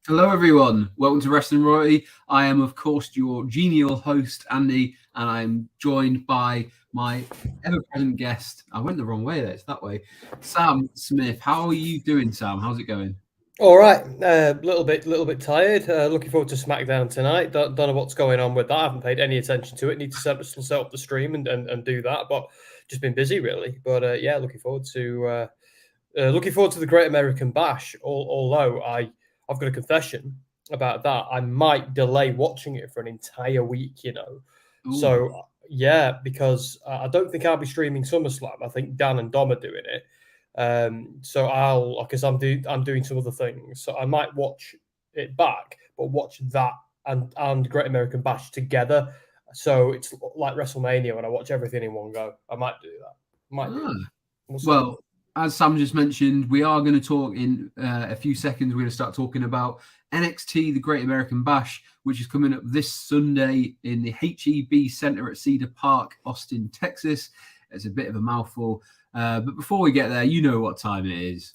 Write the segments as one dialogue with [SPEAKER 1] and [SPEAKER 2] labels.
[SPEAKER 1] Hello, everyone. Welcome to Wrestling Royalty. I am, of course, your genial host, Andy, and I'm joined by my ever-present guest. I went the wrong way there. It's that way. Sam Smith. How are you doing, Sam? How's it going?
[SPEAKER 2] All right, little bit tired. Looking forward to SmackDown tonight. Don't know what's going on with that. I haven't paid any attention to it. Need to set up the stream and do that, but just been busy really. But yeah, looking forward to the Great American Bash. Although I've got a confession about that. I might delay watching it for an entire week.
[SPEAKER 1] Ooh.
[SPEAKER 2] So yeah, because I don't think I'll be streaming SummerSlam. I think Dan and Dom are doing it. So because I'm doing some other things, so I might watch it back, but watch that and Great American Bash together. So it's like WrestleMania when I watch everything in one go. I might do that.
[SPEAKER 1] Well, as Sam just mentioned, we are going to talk in a few seconds. We're going to start talking about NXT, the Great American Bash, which is coming up this Sunday in the HEB Center at Cedar Park, Austin, Texas. It's a bit of a mouthful. But before we get there, you know what time it is.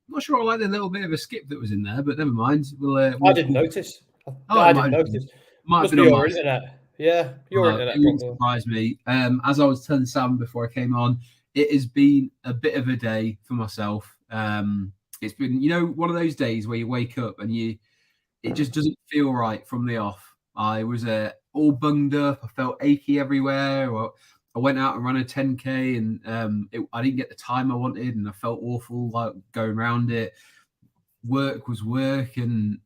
[SPEAKER 1] I'm not sure I like the little bit of a skip that was in there, but never mind.
[SPEAKER 2] I didn't notice. I didn't notice. Must be your internet. Yeah, your internet.
[SPEAKER 1] It wouldn't surprise me. As I was telling Sam before I came on, it has been a bit of a day for myself. It's been, one of those days where you wake up and it just doesn't feel right from the off. I was all bunged up. I felt achy everywhere. I went out and ran a 10K and I didn't get the time I wanted and I felt awful like going around it. Work was work and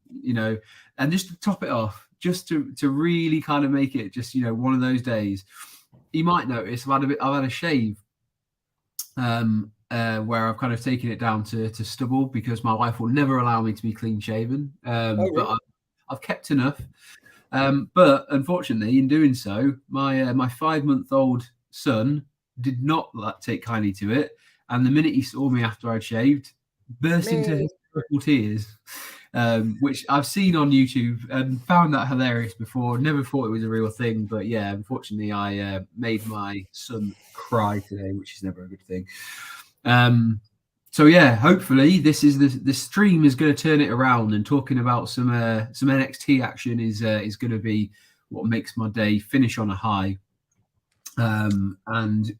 [SPEAKER 1] just to top it off, just to really kind of make it just, one of those days. You might notice I've had a shave where I've kind of taken it down to stubble because my wife will never allow me to be clean shaven.
[SPEAKER 2] Really?
[SPEAKER 1] But I've kept enough. But unfortunately, in doing so, my 5-month-old son did not take kindly to it. And the minute he saw me after I'd shaved, burst into hysterical tears, which I've seen on YouTube and found that hilarious before. Never thought it was a real thing. But yeah, unfortunately, I made my son cry today, which is never a good thing. So yeah, hopefully this stream is going to turn it around and talking about some NXT action is going to be what makes my day finish on a high. And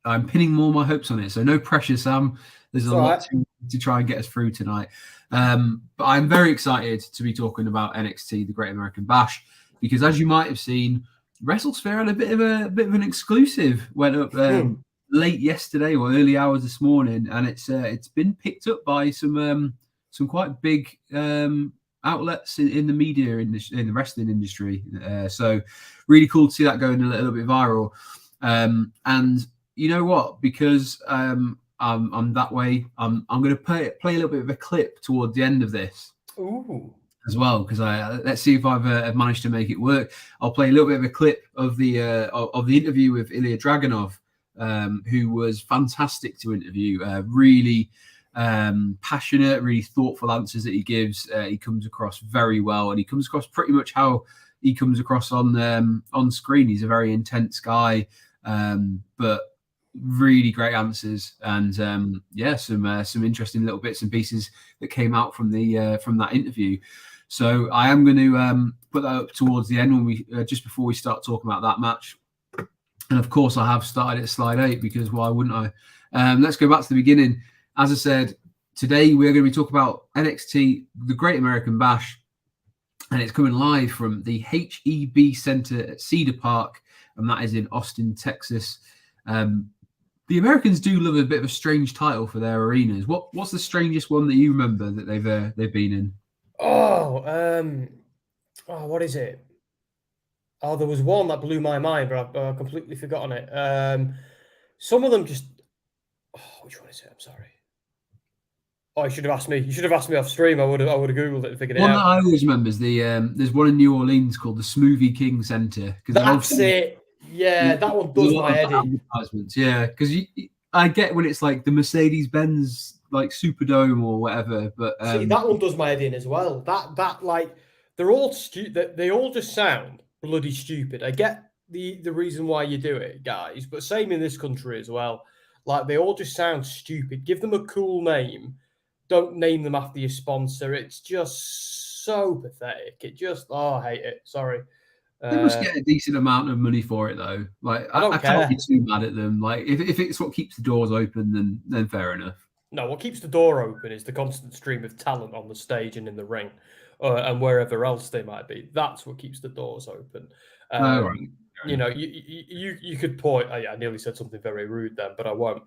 [SPEAKER 1] I'm pinning more my hopes on it. So no pressure, Sam. There's a lot to try and get us through tonight. But I'm very excited to be talking about NXT, the Great American Bash, because as you might have seen, WrestleSphere had a bit of an exclusive. Went up late yesterday or early hours this morning, and it's been picked up by some quite big outlets in the media in the wrestling industry. So really cool to see that going a little bit viral. And you know what? Because I'm that way. I'm going to play a little bit of a clip toward the end of this.
[SPEAKER 2] Ooh.
[SPEAKER 1] As well, because let's see if I've managed to make it work. I'll play a little bit of a clip of the interview with Ilya Dragunov, who was fantastic to interview. Really passionate, really thoughtful answers that he gives. He comes across very well, and he comes across pretty much how he comes across on screen. He's a very intense guy, but really great answers, and some interesting little bits and pieces that came out from that interview. So I am going to put that up towards the end when we just before we start talking about that match. And of course, I have started at slide 8 because why wouldn't I? Let's go back to the beginning. As I said, today we're going to be talking about NXT, the Great American Bash, and it's coming live from the HEB Center at Cedar Park, and that is in Austin, Texas. The Americans do love a bit of a strange title for their arenas. What's the strangest one that you remember that they've been in?
[SPEAKER 2] What is it? Oh, there was one that blew my mind, but I've completely forgotten it. Some of them just. Oh, which one is it? I'm sorry. Oh, you should have asked me. You should have asked me off stream. I would have Googled it and figured it out.
[SPEAKER 1] One that I always remember is there's one in New Orleans called the Smoothie King Center.
[SPEAKER 2] That's it. Yeah, that one does my head in.
[SPEAKER 1] Yeah, because I get when it's like the Mercedes-Benz like Superdome or whatever, but
[SPEAKER 2] see, that one does my head in as well. That like they're all stupid. They all just sound bloody stupid. I get the reason why you do it, guys, but same in this country as well. Like they all just sound stupid. Give them a cool name. Don't name them after your sponsor. It's just so pathetic. It just I hate it. Sorry.
[SPEAKER 1] They must get a decent amount of money for it, though. Like
[SPEAKER 2] I don't
[SPEAKER 1] I can't be
[SPEAKER 2] care.
[SPEAKER 1] too mad at them. Like if it's what keeps the doors open, then fair enough.
[SPEAKER 2] No, what keeps the door open is the constant stream of talent on the stage and in the ring, and wherever else they might be. That's what keeps the doors open.
[SPEAKER 1] Oh, right.
[SPEAKER 2] You know, you could point. I nearly said something very rude then, but I won't.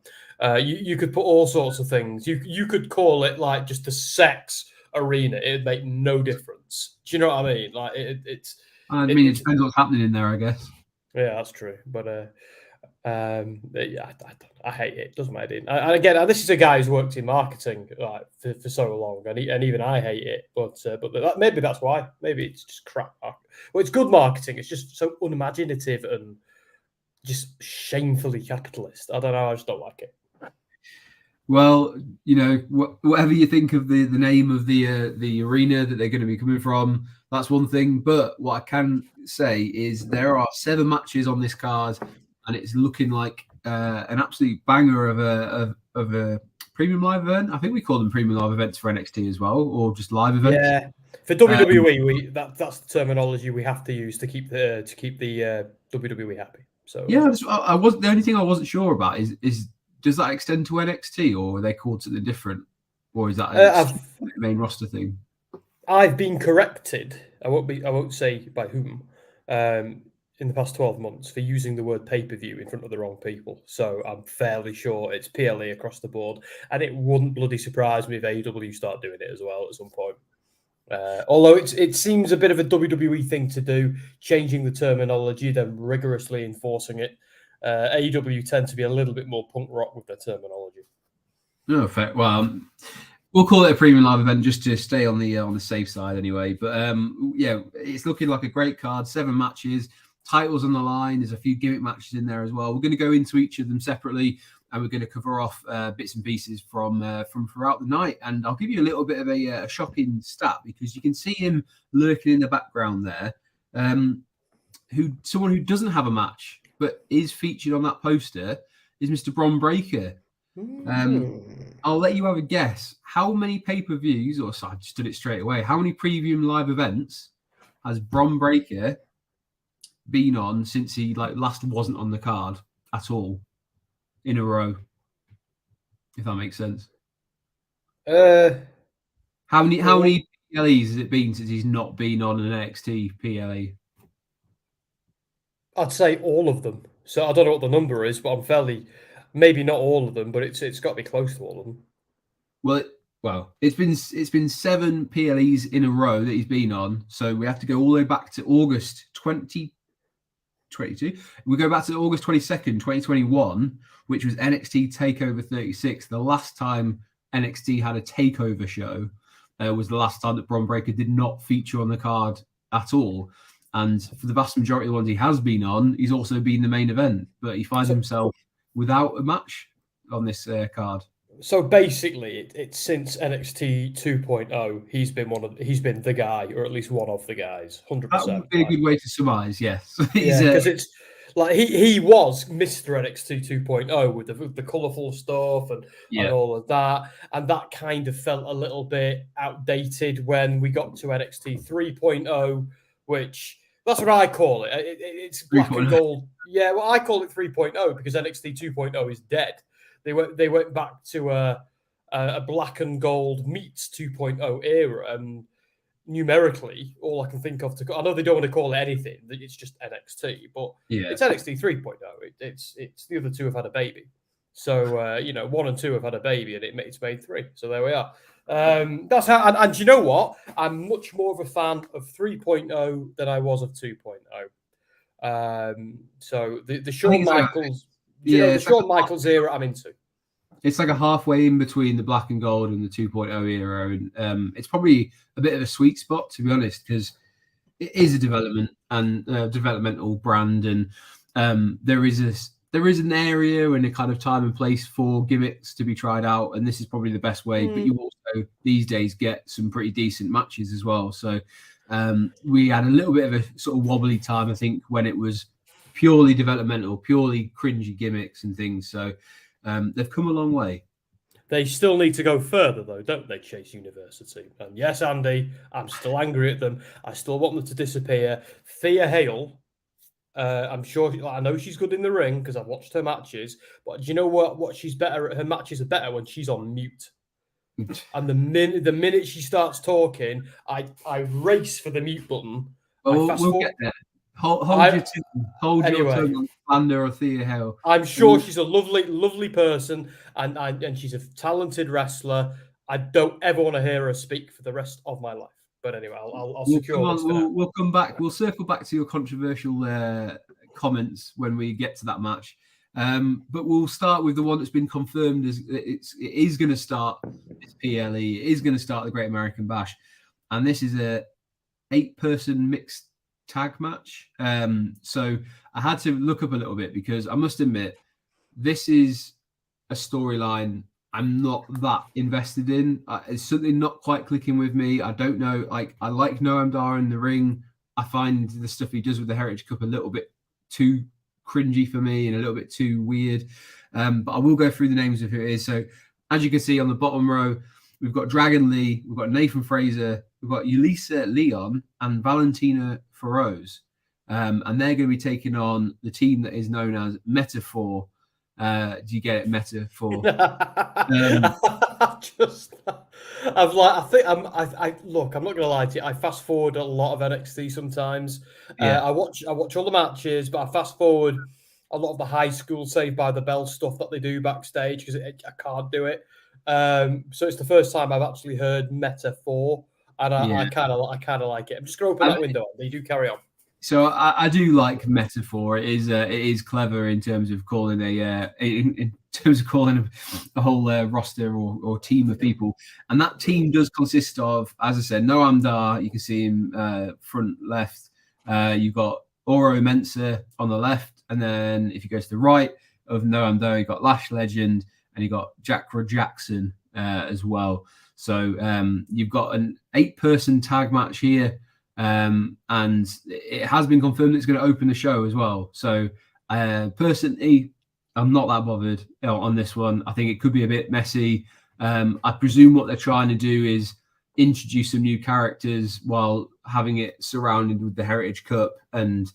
[SPEAKER 2] You could put all sorts of things. You could call it like just a sex arena. It'd make no difference. Do you know what I mean? Like it's.
[SPEAKER 1] I mean, it depends what's happening in there, I guess.
[SPEAKER 2] Yeah, that's true. But yeah, I hate it. It doesn't matter. And again, this is a guy who's worked in marketing like for so long, and even I hate it. But maybe that's why. Maybe it's just crap. Well, it's good marketing. It's just so unimaginative and just shamefully capitalist. I don't know. I just don't like it.
[SPEAKER 1] Well, you know, whatever you think of the name of the arena that they're going to be coming from, that's one thing. But what I can say is there are 7 matches on this card, and it's looking like an absolute banger of a premium live event. I think we call them premium live events for NXT as well, or just live events.
[SPEAKER 2] Yeah, for WWE, that's the terminology we have to use to keep the WWE happy. So
[SPEAKER 1] yeah, I was the only thing I wasn't sure about is does that extend to NXT, or are they called something different, or is that a main roster thing?
[SPEAKER 2] I've been corrected. I won't say by whom. In the past 12 months for using the word pay-per-view in front of the wrong people. So I'm fairly sure it's PLE across the board. And it wouldn't bloody surprise me if AEW start doing it as well at some point. Although it seems a bit of a WWE thing to do, changing the terminology, then rigorously enforcing it. AEW tend to be a little bit more punk rock with their terminology.
[SPEAKER 1] No, fair. Well, we'll call it a premium live event just to stay on the safe side anyway. But yeah, it's looking like a great card. 7 matches. Titles on the line. There's a few gimmick matches in there as well. We're going to go into each of them separately, and we're going to cover off bits and pieces from throughout the night. And I'll give you a little bit of a shocking stat because you can see him lurking in the background there. Someone who doesn't have a match but is featured on that poster is Mr. Bron Breakker. I'll let you have a guess. How many pay-per-views, or sorry, I just did it straight away. How many premium live events has Bron Breakker been on since he last wasn't on the card at all in a row? If that makes sense. How many PLEs has it been since he's not been on an NXT PLE?
[SPEAKER 2] I'd say all of them. So I don't know what the number is, but I'm fairly maybe not all of them, but it's got to be close to all of them.
[SPEAKER 1] Well, it's been 7 PLEs in a row that he's been on. So we have to go all the way back to August 2022. We go back to August 22nd, 2021, which was NXT Takeover 36. The last time NXT had a takeover show was the last time that Bron Breakker did not feature on the card at all. And for the vast majority of the ones he has been on, he's also been the main event. But he finds himself without a match on this card.
[SPEAKER 2] So basically, it's since NXT 2.0, he's been the guy, or at least one of the guys, 100%.
[SPEAKER 1] That would be a good way to surmise, yes.
[SPEAKER 2] Yeah, because it's like he was Mr. NXT 2.0 with the colourful stuff and all of that, and that kind of felt a little bit outdated when we got to NXT 3.0, which that's what I call it. It's black and gold. Yeah, well, I call it 3.0 because NXT 2.0 is dead. They went back to a black and gold meets 2.0 era, and numerically, all I can think of I know they don't want to call it anything. It's just NXT, but it's NXT 3.0. It's the other two have had a baby, so 1 and 2 have had a baby, and it's made 3. So there we are. That's how. And you know what? I'm much more of a fan of 3.0 than I was of 2.0. So the Shawn Michaels. The Shawn Michaels era I'm into.
[SPEAKER 1] It's like a halfway in between the black and gold and the 2.0 era. And it's probably a bit of a sweet spot, to be honest, because it is a development and developmental brand. And there is an area and a kind of time and place for gimmicks to be tried out. And this is probably the best way. But you also, these days, get some pretty decent matches as well. So We had a little bit of a sort of wobbly time, I think, when it was purely developmental, purely cringy gimmicks and things. So they've come a long way.
[SPEAKER 2] They still need to go further, though, don't they, Chase University? And yes, Andy, I'm still angry at them. I still want them to disappear. Thea Hale, I'm sure, I know she's good in the ring because I've watched her matches, but do you know what she's better at? Her matches are better when she's on mute. And the minute she starts talking, I race for the mute button.
[SPEAKER 1] We'll get there. Hold your tongue on slander or Thea Hale.
[SPEAKER 2] I'm sure she's a lovely person, and she's a talented wrestler. I don't ever want to hear her speak for the rest of my life. But anyway, I'll secure this.
[SPEAKER 1] We'll come back. We'll circle back to your controversial comments when we get to that match. But we'll start with the one that's been confirmed as it is going to start this PLE. It is going to start the Great American Bash, and this is a 8-person mixed tag match. So I had to look up a little bit because I must admit this is a storyline I'm not that invested in. It's something not quite clicking with me. I don't know. Like, I like Noam Dar in the ring. I find the stuff he does with the Heritage Cup a little bit too cringy for me and a little bit too weird. But I will go through the names of who it is. So as you can see on the bottom row, we've got Dragon Lee, we've got Nathan Fraser, we've got Yulisa Leon and Valentina Feroz. And they're going to be taking on the team that is known as Metaphor. Do you get it? Metaphor.
[SPEAKER 2] Look, I'm not gonna lie to you. I fast forward a lot of NXT sometimes.
[SPEAKER 1] Yeah.
[SPEAKER 2] I watch all the matches, but I fast forward a lot of the high school Saved by the Bell stuff that they do backstage because I can't do it. So it's the first time I've actually heard Metaphor, and I kind of like it. I'm just gonna open that window. They do carry on.
[SPEAKER 1] So I do like Metaphor. It is clever in terms of calling in terms of calling a whole roster or team of people, and that team does consist of, as I said, Noam Dar. You can see him front left. You've got Oro Mensah on the left, and then if you go to the right of Noam Dar, you've got Lash Legend, and you've got Jack Rod Jackson as well. So you've got an 8-person tag match here. And it has been confirmed it's going to open the show as well. So personally, I'm not that bothered on this one. I think it could be a bit messy. I presume what they're trying to do is introduce some new characters while having it surrounded with the Heritage Cup. And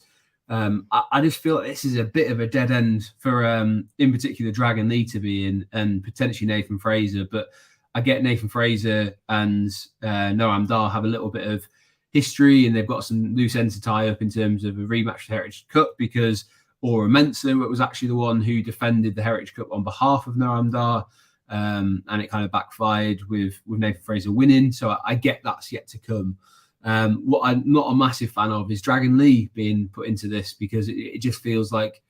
[SPEAKER 1] I just feel like this is a bit of a dead end for, in particular, Dragon Lee to be in and potentially Nathan Fraser. But I get Nathan Fraser and Noam Dar have a little bit of history, and they've got some loose ends to tie up in terms of a rematch to the Heritage Cup because Oro Mensah was actually the one who defended the Heritage Cup on behalf of Noam Dar, and it kind of backfired with Nathan Fraser winning. So I get that's yet to come. What I'm not a massive fan of is Dragon Lee being put into this because it just feels like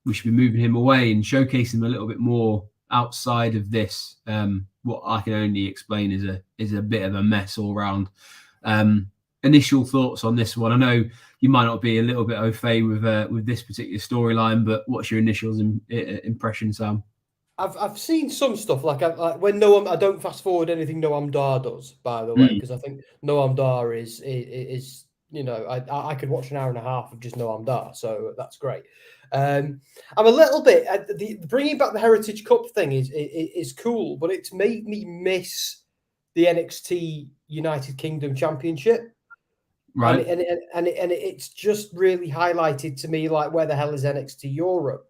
[SPEAKER 1] we should be moving him away and showcasing him a little bit more outside of this. What I can only explain is a bit of a mess all around. Initial thoughts on this one? I know you might not be a little bit au fait with this particular storyline, but what's your initial impression, Sam?
[SPEAKER 2] I've seen some stuff like when Noam. I don't fast forward anything Noam Dar does, by the way, because I think Noam Dar is I could watch an hour and a half of just Noam Dar, so that's great. I'm a little bit the bringing back the Heritage Cup thing is cool, but it's made me miss the NXT United Kingdom Championship.
[SPEAKER 1] Right.
[SPEAKER 2] And it's just really highlighted to me, like, where the hell is NXT Europe?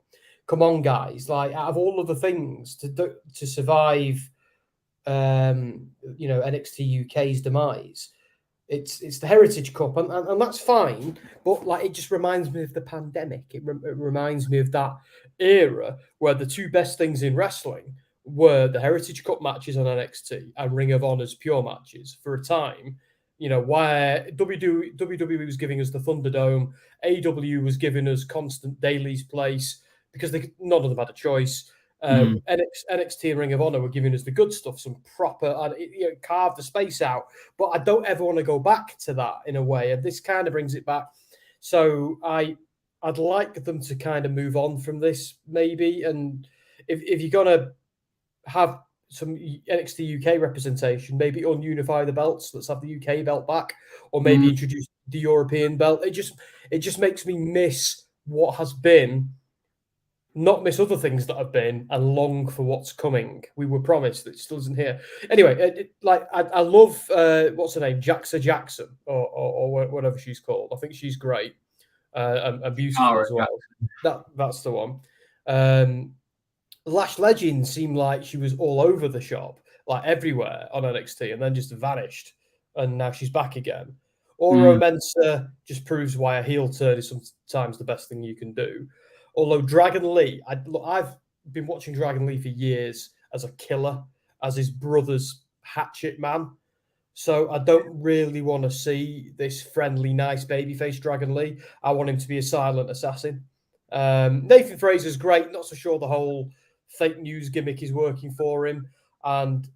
[SPEAKER 2] Come on, guys! Like, out of all of the things to survive, NXT UK's demise, it's the Heritage Cup, and that's fine. But like, it just reminds me of the pandemic. It reminds me of that era where the two best things in wrestling were the Heritage Cup matches on NXT and Ring of Honor's pure matches for a time. Where WWE was giving us the Thunderdome, AEW was giving us constant Daily's Place because none of them had a choice. NXT and Ring of Honor were giving us the good stuff, some proper, carve the space out. But I don't ever want to go back to that in a way, and this kind of brings it back. So I'd like them to kind of move on from this, maybe. And if you're gonna have some NXT UK representation, maybe ununify the belts. Let's have the UK belt back, or maybe introduce the European belt. It just makes me miss what has been, not miss other things that have been, and long for what's coming. We were promised that it still isn't here. Anyway, I love what's her name, Jackson, or whatever she's called. I think she's great and beautiful as well. That's the one. Lash Legend seemed like she was all over the shop, like everywhere on NXT, and then just vanished, and now she's back again. Oro Mensah just proves why a heel turn is sometimes the best thing you can do. Although Dragon Lee, I've been watching Dragon Lee for years as a killer, as his brother's hatchet man. So I don't really want to see this friendly, nice babyface Dragon Lee. I want him to be a silent assassin. Nathan Fraser's great. Not so sure the whole fake news gimmick is working for him. And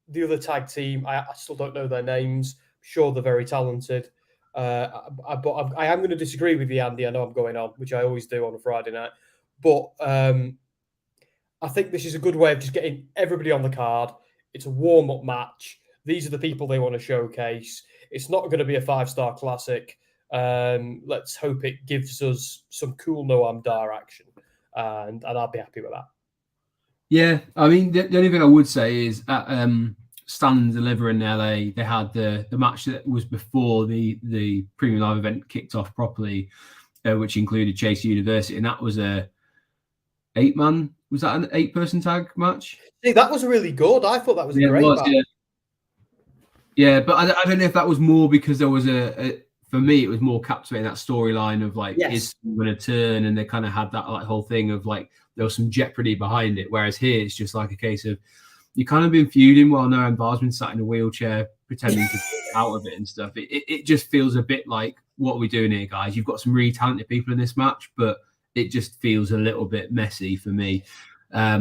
[SPEAKER 2] the other tag team, I still don't know their names. I'm sure they're very talented. But I am going to disagree with you, Andy. I know I'm going on, which I always do on a Friday night. But I think this is a good way of just getting everybody on the card. It's a warm-up match. These are the people they want to showcase. It's not going to be a 5-star classic. Let's hope it gives us some cool Noam Dar action. And I'll be happy with that.
[SPEAKER 1] Yeah, I mean, the only thing I would say is at Stand and Deliver in LA, they had the match that was before the Premium Live event kicked off properly, which included Chase University, and that was a 8-man. Was that an 8-person tag match?
[SPEAKER 2] See, that was really good. I thought that was a great match.
[SPEAKER 1] Yeah, but I don't know if that was more because there was for me, it was more captivating that storyline of like, is going to turn, and they kind of had that whole thing of like there was some jeopardy behind it. Whereas here, it's just like a case of you kind of been feuding while Noam Dar's been sat in a wheelchair pretending to get out of it and stuff. It just feels a bit like, what are we doing here, guys? You've got some really talented people in this match, but it just feels a little bit messy for me. I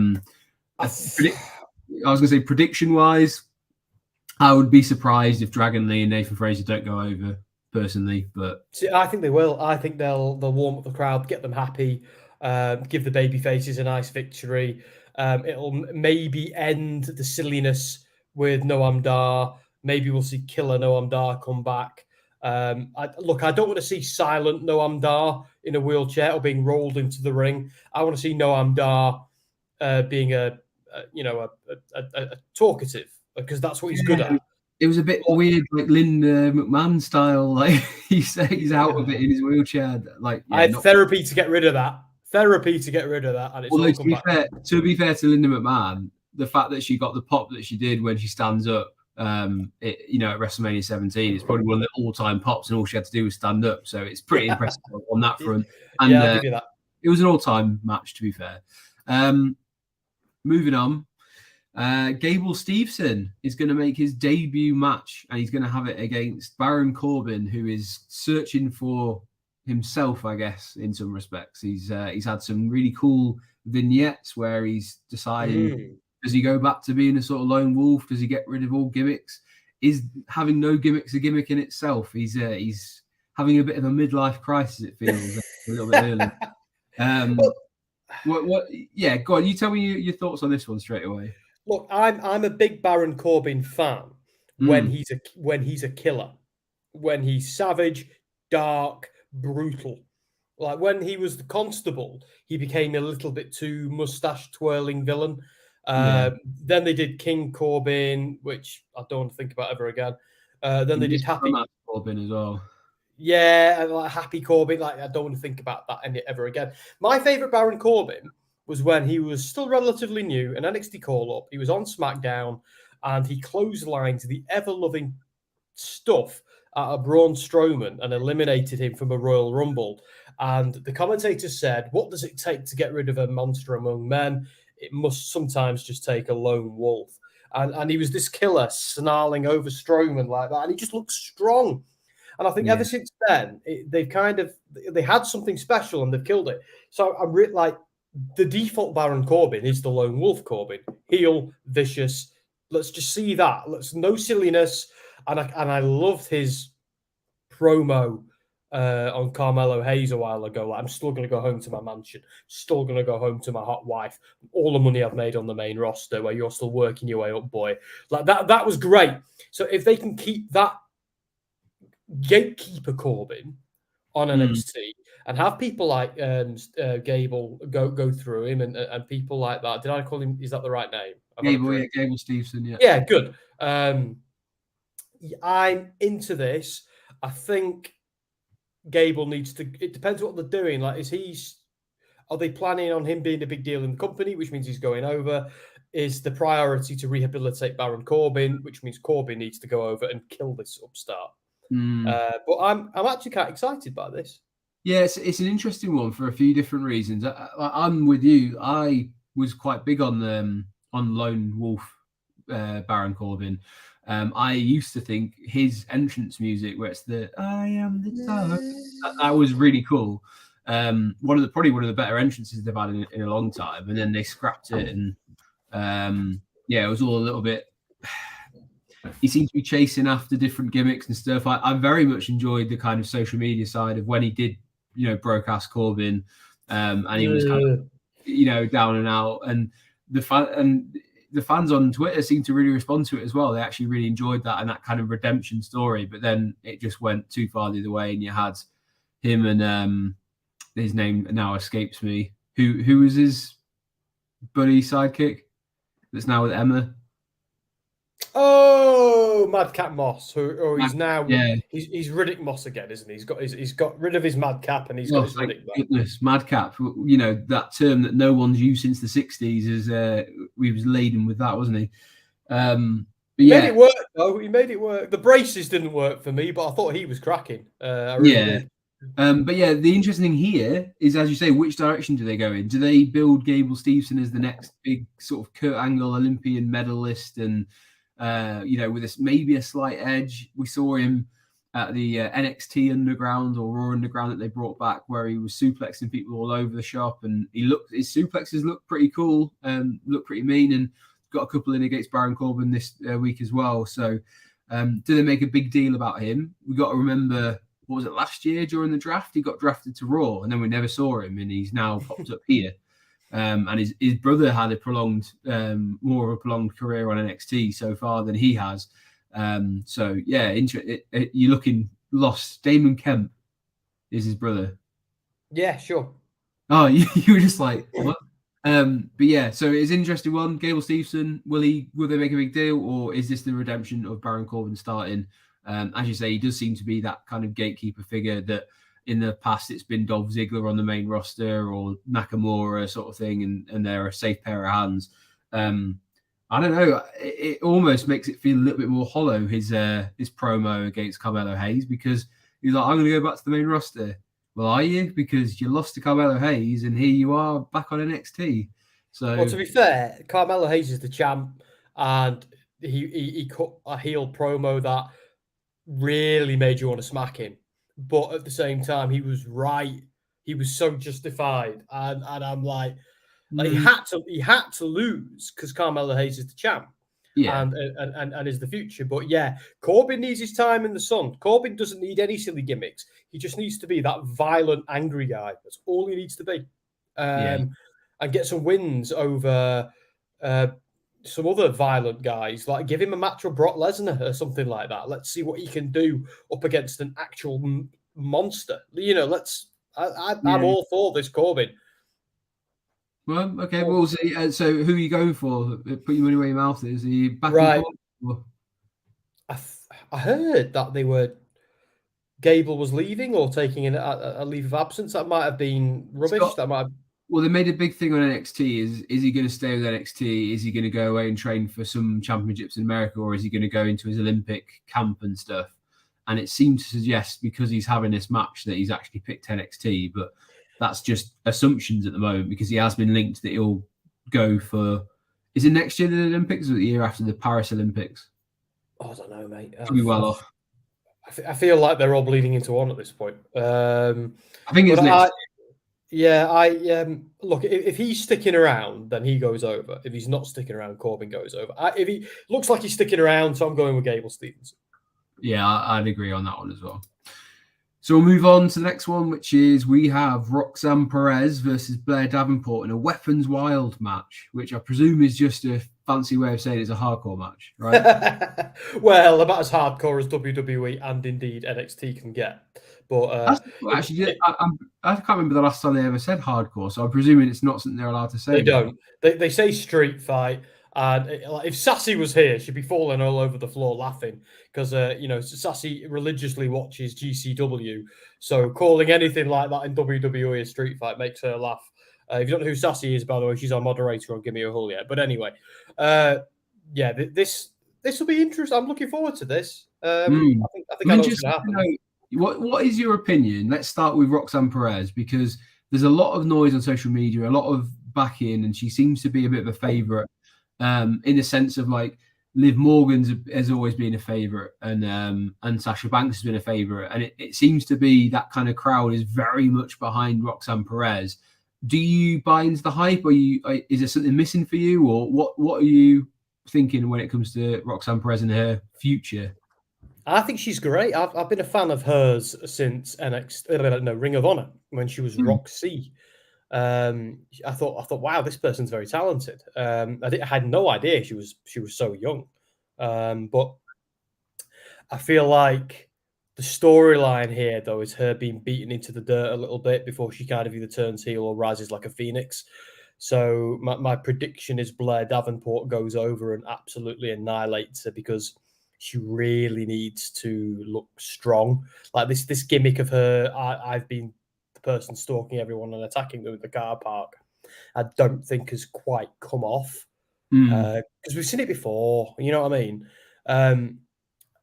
[SPEAKER 1] was going to say, prediction-wise, I would be surprised if Dragon Lee and Nathan Fraser don't go over, personally. But
[SPEAKER 2] see, I think they will. I think they'll warm up the crowd, get them happy, give the baby faces a nice victory. It'll maybe end the silliness with Noam Dar. Maybe we'll see Killer Noam Dar come back. I don't want to see silent Noam Dar in a wheelchair or being rolled into the ring. I want to see Noam Dar being a talkative, because that's what he's good at.
[SPEAKER 1] It was a bit weird, like Linda McMahon style. Like he's out of it in his wheelchair. Like
[SPEAKER 2] I had therapy to get rid of that. And it's all come back.
[SPEAKER 1] To be fair to Linda McMahon, the fact that she got the pop that she did when she stands up, at WrestleMania 17, is probably one of the all-time pops, and all she had to do was stand up. So it's pretty impressive on that front. And
[SPEAKER 2] I'll give you that.
[SPEAKER 1] It was an all-time match, to be fair. Moving on. Gable Steveson is going to make his debut match, and he's going to have it against Baron Corbin, who is searching for himself, I guess, in some respects. He's had some really cool vignettes where he's deciding, does he go back to being a sort of lone wolf? Does he get rid of all gimmicks? Is having no gimmicks a gimmick in itself? He's having a bit of a midlife crisis, it feels, a little bit early. Yeah, go on. You tell me your thoughts on this one straight away.
[SPEAKER 2] Look, I'm a big Baron Corbin fan when he's a killer, when he's savage, dark, brutal. Like when he was the Constable, he became a little bit too mustache twirling villain. Then they did King Corbin, which I don't want to think about ever again. Then they did Happy
[SPEAKER 1] Corbin as well.
[SPEAKER 2] Yeah, like Happy Corbin. Like I don't want to think about that ever again. My favorite Baron Corbin was when he was still relatively new, an NXT call-up. He was on SmackDown, and he clotheslined the ever-loving stuff out of Braun Strowman and eliminated him from a Royal Rumble. And the commentator said, what does it take to get rid of a monster among men? It must sometimes just take a lone wolf. And he was this killer snarling over Strowman like that, and he just looked strong. And I think ever since then, they had something special, and they've killed it. So I'm really like, the default Baron Corbin is the lone wolf Corbin, heel, vicious. Let's just see that. No silliness. And I loved his promo on Carmelo Hayes a while ago. Like, I'm still going to go home to my mansion, still going to go home to my hot wife, all the money I've made on the main roster, where you're still working your way up, boy. Like that was great. So if they can keep that gatekeeper Corbin on NXT and have people like Gable go through him and people like that. Did I call him? Is that the right name?
[SPEAKER 1] Gable Stevenson, yeah.
[SPEAKER 2] Yeah, good. I'm into this. I think Gable needs to. It depends what they're doing. Like, are they planning on him being a big deal in the company, which means he's going over? Is the priority to rehabilitate Baron Corbin, which means Corbin needs to go over and kill this upstart? But I'm actually quite excited by this.
[SPEAKER 1] Yeah, it's an interesting one for a few different reasons. I'm with you. I was quite big on Lone Wolf Baron Corbin. I used to think his entrance music, where it's the "I am the dark," that was really cool. Probably one of the better entrances they've had in a long time. And then they scrapped it, and it was all a little bit. He seemed to be chasing after different gimmicks and stuff. I very much enjoyed the kind of social media side of when he did, broadcast Corbin, and he was kind of, down and out. And the fans on Twitter seemed to really respond to it as well. They actually really enjoyed that and that kind of redemption story. But then it just went too far the other way, and you had him and his name now escapes me. Who was his buddy sidekick that's now with Emma?
[SPEAKER 2] Oh, Madcap Moss, he's now
[SPEAKER 1] yeah.
[SPEAKER 2] He's Riddick Moss again, isn't he? He's got rid of his Madcap and he's got his Riddick back.
[SPEAKER 1] Goodness, Madcap, that term that no one's used since the 60s is we was laden with that, wasn't he?
[SPEAKER 2] He made it work though. He made it work. The braces didn't work for me, but I thought he was cracking. I really did.
[SPEAKER 1] But yeah, the interesting thing here is, as you say, which direction do they go in? Do they build Gable Stevenson as the next big sort of Kurt Angle Olympian medalist and with maybe a slight edge? We saw him at the NXT Underground or Raw Underground that they brought back, where he was suplexing people all over the shop, and his suplexes looked pretty cool, looked pretty mean, and got a couple in against Baron Corbin this week as well. So, do they make a big deal about him? We got to remember, what was it, last year during the draft? He got drafted to Raw, and then we never saw him, and he's now popped up here. And his brother had more of a prolonged career on NXT so far than he has. So yeah, you're looking lost. Damon Kemp is his brother.
[SPEAKER 2] Yeah, sure.
[SPEAKER 1] Oh, you were just like, what? But yeah, so it's an interesting one. Gable Stevenson, will they make a big deal, or is this the redemption of Baron Corbin starting? As you say, he does seem to be that kind of gatekeeper figure that in the past it's been Dolph Ziggler on the main roster or Nakamura sort of thing, and they're a safe pair of hands. I don't know. It almost makes it feel a little bit more hollow, his promo against Carmelo Hayes, because he's like, I'm going to go back to the main roster. Well, are you? Because you lost to Carmelo Hayes, and here you are back on NXT. So,
[SPEAKER 2] well, to be fair, Carmelo Hayes is the champ, and he cut a heel promo that really made you want to smack him. But at the same time, he was right. He was so justified, and I'm like he had to lose because Carmelo Hayes is the champ, and is the future. But yeah, Corbin needs his time in the sun. Corbin doesn't need any silly gimmicks. He just needs to be that violent, angry guy. That's all he needs to be, and get some wins over some other violent guys. Like, give him a match with Brock Lesnar or something like that. Let's see what he can do up against an actual monster. I'm all for this Corbin.
[SPEAKER 1] Well, okay, we'll see. So, who are you going for? Put your money where your mouth is. Are you back
[SPEAKER 2] right? I heard that Gable was leaving or taking a leave of absence. That might have been rubbish.
[SPEAKER 1] Well, they made a big thing on NXT. Is he going to stay with NXT? Is he going to go away and train for some championships in America, or is he going to go into his Olympic camp and stuff? And it seems to suggest, because he's having this match, that he's actually picked NXT. But that's just assumptions at the moment, because he has been linked that he'll go for. Is it next year the Olympics or the year after the Paris Olympics?
[SPEAKER 2] Oh, I don't know, mate.
[SPEAKER 1] Could be well off.
[SPEAKER 2] I feel like they're all bleeding into one at this point.
[SPEAKER 1] I think it's next.
[SPEAKER 2] Look, if he's sticking around, then he goes over. If he's not sticking around, Corbin goes over. If he looks like he's sticking around, so I'm going with Gable Stevenson.
[SPEAKER 1] Yeah, I'd agree on that one as well. So we'll move on to the next one, which is we have Roxanne Perez versus Blair Davenport in a Weapons Wild match, which I presume is just a fancy way of saying it's a hardcore match, right?
[SPEAKER 2] Well, about as hardcore as WWE and indeed NXT can get. But
[SPEAKER 1] actually, I can't remember the last time they ever said hardcore, so I'm presuming it's not something they're allowed to say.
[SPEAKER 2] They don't. They say street fight. And if Sassy was here, she'd be falling all over the floor laughing because, Sassy religiously watches GCW. So calling anything like that in WWE a street fight makes her laugh. If you don't know who Sassy is, by the way, she's our moderator on Gimme a Hull Yet. But anyway, this will be interesting. I'm looking forward to this. I think I know what's going to happen.
[SPEAKER 1] What is your opinion? Let's start with Roxanne Perez because there's a lot of noise on social media, a lot of backing, and she seems to be a bit of a favourite. In the sense of like Liv Morgan's has always been a favorite and Sasha Banks has been a favorite, and it seems to be that kind of crowd is very much behind Roxanne Perez. Do you buy into the hype, or is there something missing for you, or what are you thinking when it comes to Roxanne Perez and her future?
[SPEAKER 2] I think she's great. I've been a fan of hers since Ring of Honor when she was Roxy. I thought, wow, this person's very talented. I had no idea she was so young, but I feel like the storyline here, though, is her being beaten into the dirt a little bit before she kind of either turns heel or rises like a phoenix. So my prediction is Blair Davenport goes over and absolutely annihilates her because she really needs to look strong. Like this gimmick of her, I've been person stalking everyone and attacking them at the car park, I don't think has quite come off because we've seen it before. You know what I mean?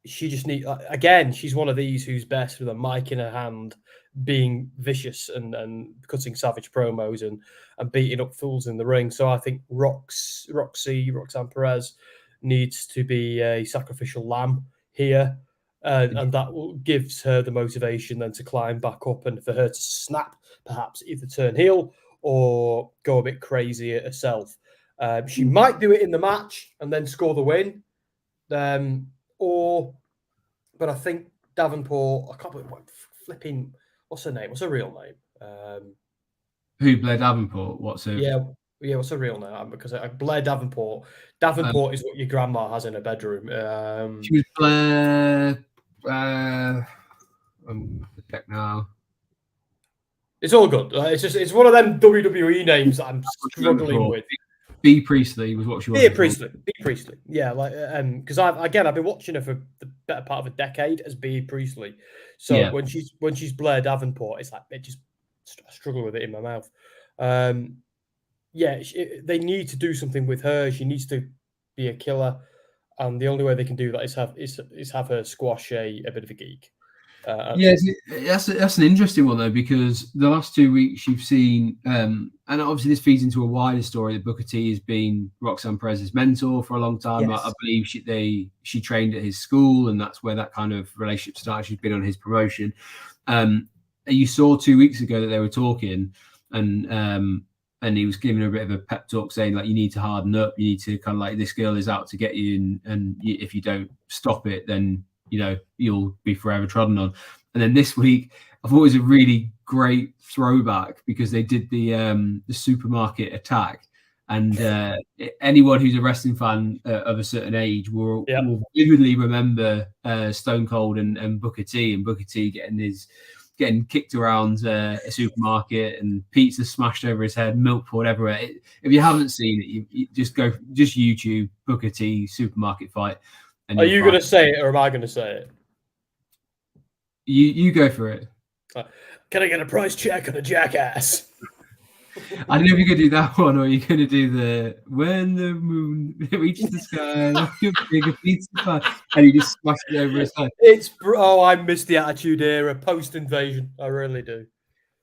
[SPEAKER 2] She just needs again. She's one of these who's best with a mic in her hand, being vicious and cutting savage promos and beating up fools in the ring. So I think Roxanne Perez needs to be a sacrificial lamb here. And that gives her the motivation then to climb back up and for her to snap, perhaps either turn heel or go a bit crazy herself. She might do it in the match and then score the win. But I think Davenport, I can't believe flipping, what's her name? What's her real name?
[SPEAKER 1] Who, Blair Davenport? What's her?
[SPEAKER 2] Yeah, what's her real name? Because Blair Davenport. Davenport is what your grandma has in her bedroom.
[SPEAKER 1] She was Blair. I'm check now.
[SPEAKER 2] It's all good. It's one of them WWE names that I'm struggling with.
[SPEAKER 1] B Priestley was what she was.
[SPEAKER 2] B Priestley. Yeah, because I've been watching her for the better part of a decade as B Priestley. So yeah. when she's Blair Davenport, it's like I struggle with it in my mouth. They need to do something with her. She needs to be a killer, and the only way they can do that is have her squash a bit of a geek.
[SPEAKER 1] That's an interesting one though, because the last 2 weeks you've seen, and obviously this feeds into a wider story that Booker T has been Roxanne Perez's mentor for a long time. Yes. I believe she trained at his school, and that's where that kind of relationship started. She's been on his promotion. You saw 2 weeks ago that they were talking, and he was giving her a bit of a pep talk, saying like, you need to harden up, you need to kind of like, this girl is out to get you, and if you don't stop it, then you'll be forever trodden on. And then this week, I thought it was a really great throwback because they did the supermarket attack, and anyone who's a wrestling fan of a certain age will vividly remember Stone Cold and Booker T, and Booker T getting kicked around a supermarket and pizza smashed over his head, milk poured everywhere. If you haven't seen it, you just YouTube Booker T supermarket fight.
[SPEAKER 2] Are you going to say it or am I going to say it?
[SPEAKER 1] You go for it.
[SPEAKER 2] Can I get a price check on a jackass?
[SPEAKER 1] I don't know if you're going to do that one, or you're going to do the when the moon reaches the sky like a bigger pizza pie, and he just smashed it over his head.
[SPEAKER 2] I miss the Attitude Era post-invasion. I really do.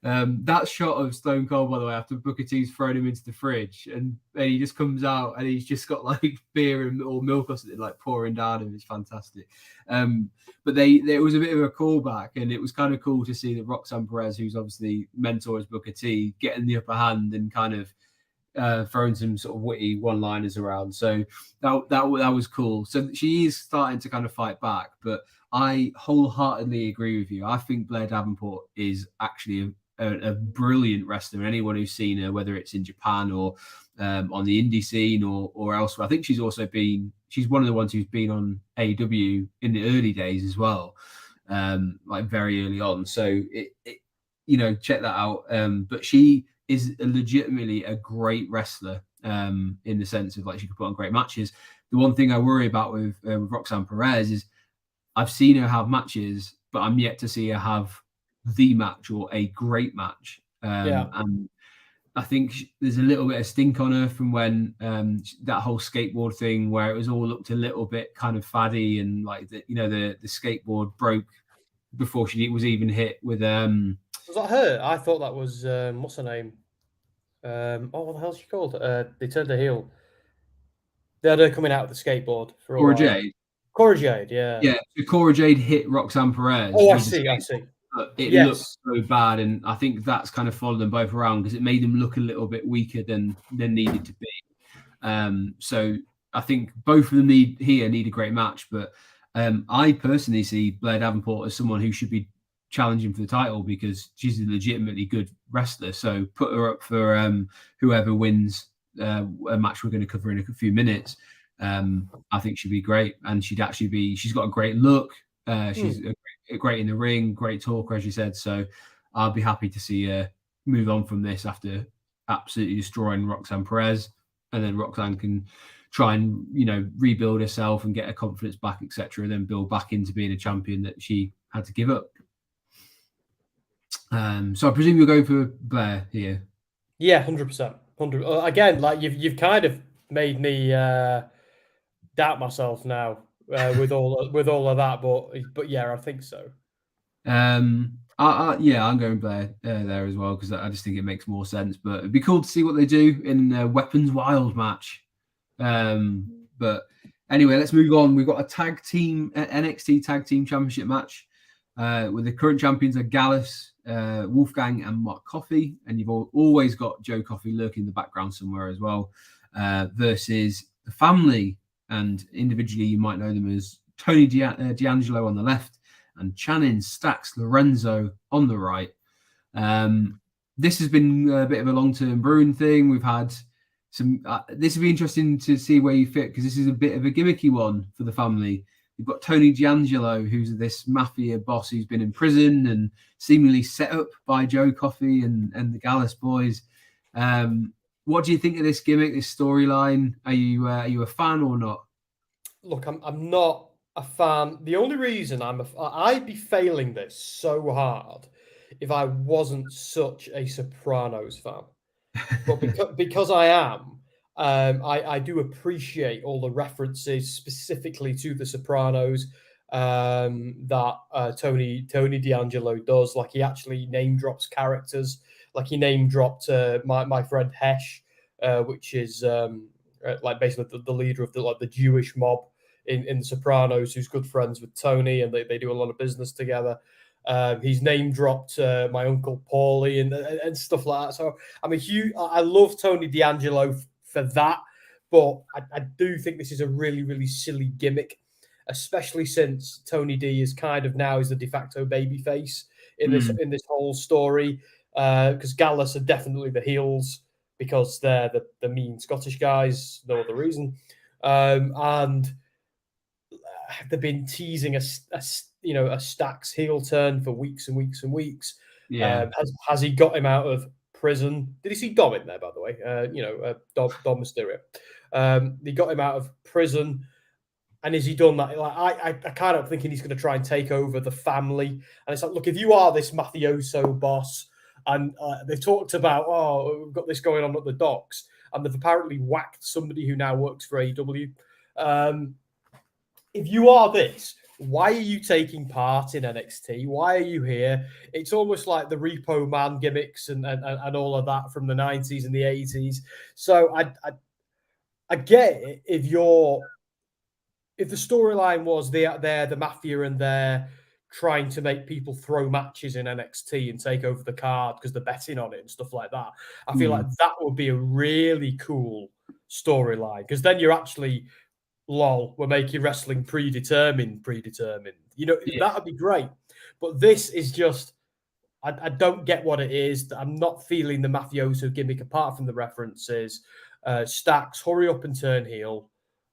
[SPEAKER 1] That shot of Stone Cold, by the way, after Booker T's thrown him into the fridge, and he just comes out and he's just got like beer or milk or something like pouring down him. It's fantastic. But there was a bit of a callback, and it was kind of cool to see that Roxanne Perez, who's obviously mentors Booker T, getting the upper hand and kind of throwing some sort of witty one-liners around. So that was cool. So she is starting to kind of fight back, but I wholeheartedly agree with you. I think Blair Davenport is actually a brilliant wrestler. Anyone who's seen her, whether it's in Japan or on the indie scene or elsewhere, I think she's also been. She's one of the ones who's been on AEW in the early days as well, like very early on. So check that out. But she is legitimately a great wrestler in the sense of like she could put on great matches. The one thing I worry about with Roxanne Perez is I've seen her have matches, but I'm yet to see her have the match or a great match. And I think there's a little bit of stink on her from when that whole skateboard thing where it was all looked a little bit kind of faddy and like the skateboard broke before she was even hit with
[SPEAKER 2] Was that her? I thought that was what's her name? What the hell's she called? They turned her heel. They had her coming out of the skateboard for a
[SPEAKER 1] Cora
[SPEAKER 2] while.
[SPEAKER 1] Jade.
[SPEAKER 2] Cora Jade, yeah.
[SPEAKER 1] Yeah, so Cora Jade hit Roxanne Perez.
[SPEAKER 2] Oh, I see.
[SPEAKER 1] But it
[SPEAKER 2] Yes.
[SPEAKER 1] looked so bad, and I think that's kind of followed them both around because it made them look a little bit weaker than needed to be. So I think both of them need a great match, but I personally see Blair Davenport as someone who should be challenging for the title because she's a legitimately good wrestler. So put her up for whoever wins a match we're going to cover in a few minutes. I think she'd be great, and she's got a great look. She's great in the ring, great talker, as you said. So I'll be happy to see her move on from this after absolutely destroying Roxanne Perez, and then Roxanne can try and rebuild herself and get her confidence back, etc., and then build back into being a champion that she had to give up. So I presume you're going for Blair here.
[SPEAKER 2] Yeah, 100%. Again, like you've kind of made me doubt myself now with all of that, but yeah, I think so.
[SPEAKER 1] I'm going Blair there as well because I just think it makes more sense. But it'd be cool to see what they do in a Weapons Wild match. But anyway, let's move on. We've got a NXT Tag Team Championship match with the current champions are Gallus, Wolfgang, and Mark Coffey, and you've always got Joe Coffey lurking in the background somewhere as well. Versus the Family, and individually you might know them as Tony D'Angelo on the left and Channing Stacks Lorenzo on the right. This has been a bit of a long-term brewing thing. We've had some. This would be interesting to see where you fit because this is a bit of a gimmicky one for the Family. You've got Tony D'Angelo, who's this mafia boss who's been in prison and seemingly set up by Joe Coffey and the Gallus boys. What do you think of this gimmick, this storyline? Are you a fan or not?
[SPEAKER 2] Look, I'm not a fan. The only reason I'd be failing this so hard if I wasn't such a Sopranos fan. But because I am, I do appreciate all the references specifically to the Sopranos that Tony D'Angelo does. Like he actually name drops characters. Like he name dropped my friend Hesh, which is like basically the leader of the Jewish mob in the Sopranos, who's good friends with Tony, and they do a lot of business together. He's name dropped my uncle Paulie and stuff like that. So I'm I love Tony D'Angelo for that, but I do think this is a really, really silly gimmick, especially since Tony D is kind of now is the de facto babyface in this whole story. Because Gallus are definitely the heels because they're the mean Scottish guys, no other reason. And they've been teasing a Stacks heel turn for weeks and weeks and weeks.
[SPEAKER 1] Yeah.
[SPEAKER 2] Has he got him out of prison? Did he see Dom in there, by the way? Dom Mysterio. He got him out of prison. And has he done that? Like I kind of thinking he's going to try and take over the Family. And it's like, look, if you are this mafioso boss, and they've talked about, we've got this going on at the docks, and they've apparently whacked somebody who now works for AEW. If you are this, why are you taking part in NXT? Why are you here? It's almost like the Repo Man gimmicks and all of that from the 90s and the 80s. So I get it if the storyline was they're the mafia and they're trying to make people throw matches in NXT and take over the card because they're betting on it and stuff like that. I feel like that would be a really cool storyline, because then you're actually, lol, we're making wrestling predetermined. You know, that would be great. But this is just, I don't get what it is. I'm not feeling the mafioso gimmick apart from the references. Stacks, hurry up and turn heel.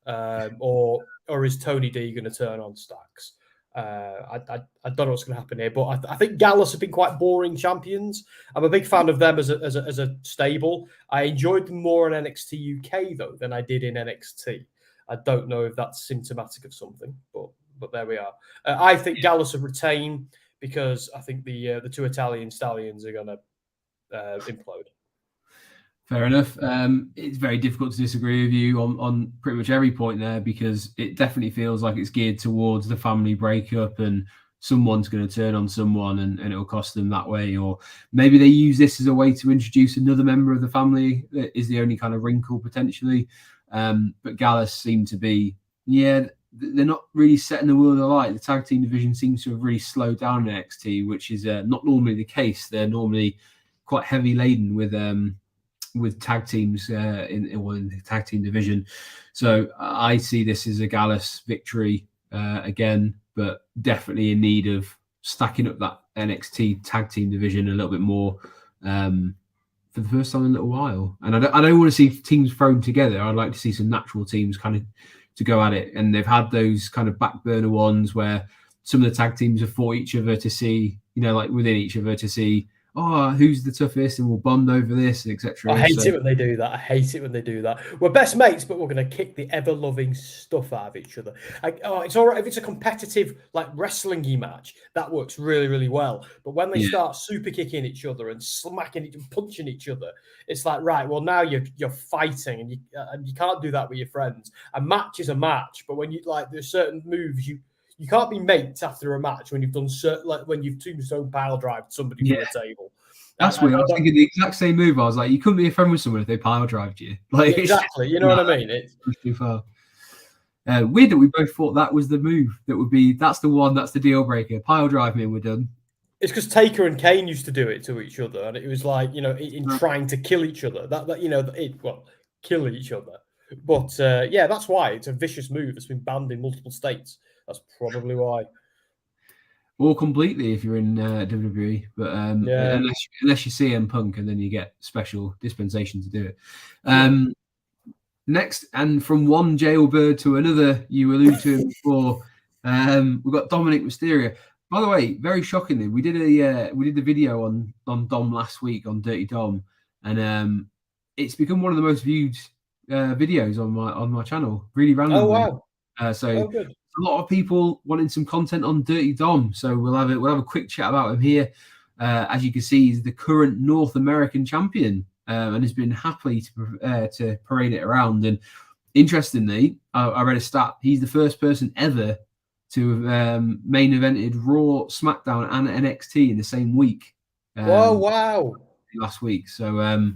[SPEAKER 2] Or is Tony D going to turn on Stacks? I don't know what's going to happen here, but I think Gallus have been quite boring champions. I'm a big fan of them as a stable. I enjoyed them more in NXT UK though than I did in NXT. I don't know if that's symptomatic of something, but there we are. I think Gallus will retain, because I think the two Italian stallions are going to implode.
[SPEAKER 1] Fair enough. It's very difficult to disagree with you on pretty much every point there, because it definitely feels like it's geared towards the family breakup and someone's going to turn on someone and it'll cost them that way. Or maybe they use this as a way to introduce another member of the family. That is the only kind of wrinkle potentially. But Gallus seem to be, they're not really setting the world alight. The tag team division seems to have really slowed down in NXT, which is not normally the case. They're normally quite heavy laden with tag teams in the tag team division. So I see this as a Gallus victory again, but definitely in need of stacking up that NXT tag team division a little bit more for the first time in a little while. And I don't want to see teams thrown together. I'd like to see some natural teams kind of to go at it. And they've had those kind of back burner ones where some of the tag teams have fought each other to see, like within each other to see, who's the toughest, and we'll bond over this, etc.
[SPEAKER 2] I hate it when they do that. We're best mates, but we're going to kick the ever-loving stuff out of each other. It's all right if it's a competitive, like wrestling-y match. That works really, really well. But when they start super kicking each other and smacking and punching each other, it's like, right, well, now you're fighting, and you can't do that with your friends. A match is a match, but when there's certain moves you can't be mates after a match when you've done when you've tombstone pile drived somebody from the table.
[SPEAKER 1] That's weird. I was thinking the exact same move. I was like, you couldn't be a friend with someone if they pile drived you. Like
[SPEAKER 2] exactly, you know what I mean?
[SPEAKER 1] It's too far. Weird that we both thought that was the move. That's the one. That's the deal breaker. Pile drive me, and we're done.
[SPEAKER 2] It's because Taker and Kane used to do it to each other, and it was like, in trying to kill each other. Kill each other. But that's why it's a vicious move that's been banned in multiple states. That's probably why.
[SPEAKER 1] Or completely if you're in WWE, but unless you see CM Punk, and then you get special dispensation to do it. Next, and from one jailbird to another, you allude to him before. We've got Dominic Mysterio. By the way, very shockingly, we did the video on Dom last week on Dirty Dom, and it's become one of the most viewed videos on my channel. Really randomly.
[SPEAKER 2] Oh wow! Good.
[SPEAKER 1] A lot of people wanting some content on Dirty Dom, so we'll have a quick chat about him here. As you can see, he's the current North American champion, and has been happy to parade it around. And interestingly, I read a stat: he's the first person ever to have main evented Raw, SmackDown, and NXT in the same week.
[SPEAKER 2] Wow!
[SPEAKER 1] Last week, so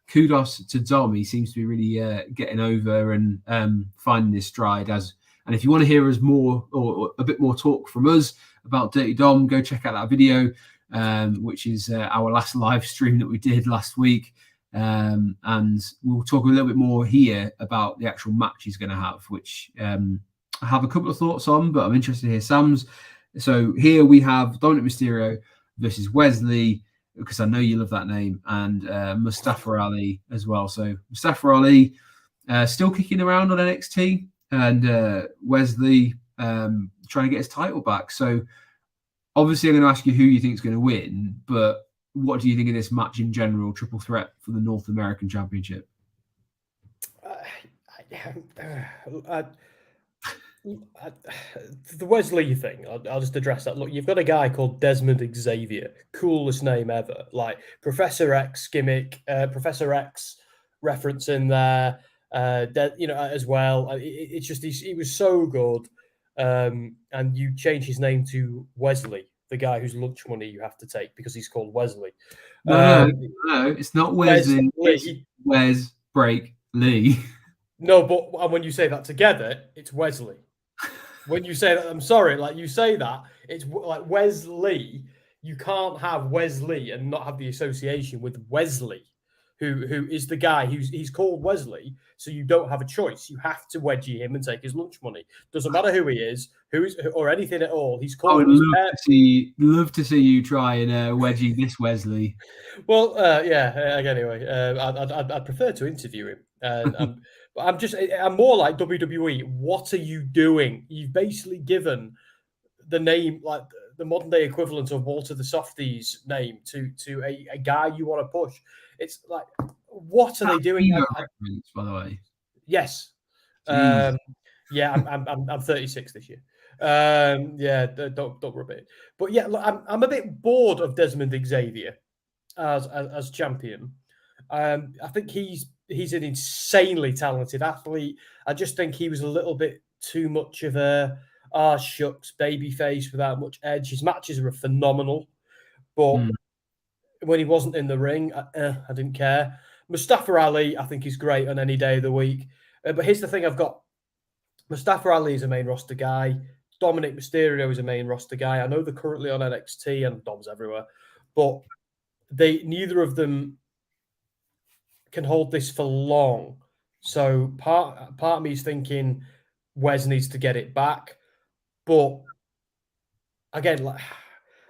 [SPEAKER 1] kudos to Dom. He seems to be really getting over and finding his stride as. And if you want to hear us more or a bit more talk from us about Dirty Dom, go check out that video, which is our last live stream that we did last week. And we'll talk a little bit more here about the actual match he's going to have, which I have a couple of thoughts on, but I'm interested to hear Sam's. So here we have Dominic Mysterio versus Wesley, because I know you love that name, and Mustafa Ali as well. So Mustafa Ali still kicking around on NXT. And Wesley trying to get his title back. So obviously I'm going to ask you who you think is going to win, but what do you think of this match in general, triple threat for the North American Championship?
[SPEAKER 2] The Wesley thing, I'll just address that. Look, you've got a guy called Desmond Xavier, coolest name ever, like Professor X gimmick, Professor X reference in there. As well. It's just he was so good, and you change his name to Wesley, the guy whose lunch money you have to take because he's called Wesley.
[SPEAKER 1] No, it's not Wesley. It's Wes Break Lee.
[SPEAKER 2] No, but when you say that together, it's Wesley. when you say that, I'm sorry, like you say that, it's like Wesley. You can't have Wesley and not have the association with Wesley, who is the guy he's called Wesley. So you don't have a choice. You have to wedgie him and take his lunch money. Doesn't matter who he is, or anything at all. He's
[SPEAKER 1] I
[SPEAKER 2] called.
[SPEAKER 1] would love to see you try and wedgie this Wesley.
[SPEAKER 2] Well, yeah. Anyway, I'd prefer to interview him, but I'm more like WWE. What are you doing? You've basically given the name, like the modern day equivalent of Walter the Softy's name, to a guy you want to push. It's like, what are they doing?
[SPEAKER 1] By the way,
[SPEAKER 2] yes. Yeah, I'm 36 this year. Yeah, don't rub it. But yeah, look, I'm a bit bored of Desmond Xavier as champion. I think he's an insanely talented athlete. I just think he was a little bit too much of a shucks babyface without much edge. His matches were phenomenal, but when he wasn't in the ring, I didn't care. Mustafa Ali, I think he's great on any day of the week. But here's the thing: I've got Mustafa Ali is a main roster guy. Dominic Mysterio is a main roster guy. I know they're currently on NXT and Dom's everywhere, but neither of them can hold this for long. So part of me is thinking Wes needs to get it back. But again, like,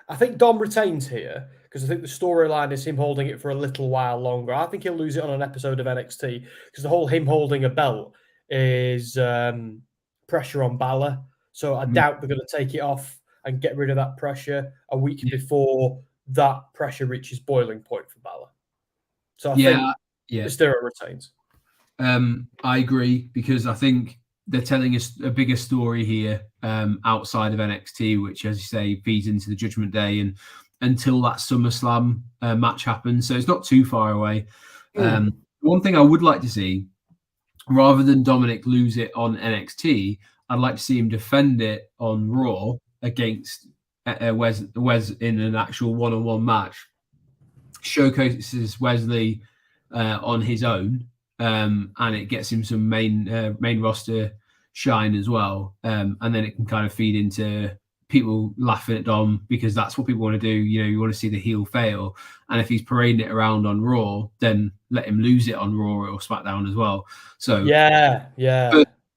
[SPEAKER 2] I think Dom retains here because I think the storyline is him holding it for a little while longer. I think he'll lose it on an episode of NXT because the whole him holding a belt is pressure on Balor. So I doubt they're going to take it off and get rid of that pressure a week before that pressure reaches boiling point for Balor. So I think Mysterio retains.
[SPEAKER 1] I agree because I think they're telling us a bigger story here outside of NXT, which, as you say, feeds into the Judgment Day and until that SummerSlam match happens. So it's not too far away. One thing I would like to see, rather than Dominic lose it on NXT, I'd like to see him defend it on Raw against Wes in an actual one-on-one match. Showcases Wesley on his own, and it gets him some main roster shine as well. And then it can kind of feed into people laughing at Dom because that's what people want to do. You know, you want to see the heel fail. And if he's parading it around on Raw, then let him lose it on Raw or SmackDown as well. So
[SPEAKER 2] yeah.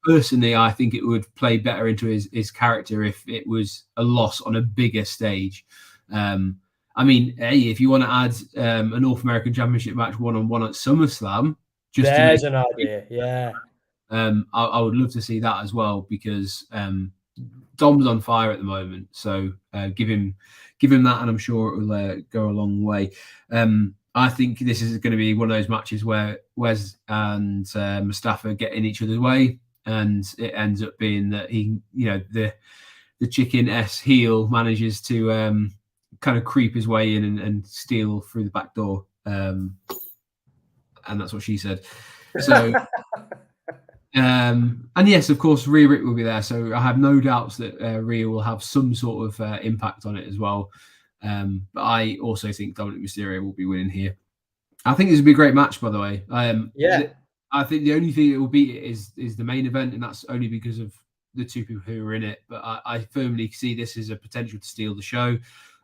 [SPEAKER 1] Personally, I think it would play better into his character if it was a loss on a bigger stage. I mean, hey, if you want to add a North American Championship match one-on-one at SummerSlam,
[SPEAKER 2] there's an idea, yeah.
[SPEAKER 1] I would love to see that as well because Dom's on fire at the moment. So give him that, and I'm sure it will go a long way. I think this is going to be one of those matches where Wes and Mustafa get in each other's way, and it ends up being that the chicken S heel manages to kind of creep his way in and steal through the back door. And that's what she said. So, and yes, of course, Rhea Ripley will be there. So I have no doubts that Rhea will have some sort of impact on it as well. But I also think Dominic Mysterio will be winning here. I think this will be a great match, by the way. I think the only thing that will beat it is the main event, and that's only because of the two people who are in it. But I firmly see this as a potential to steal the show.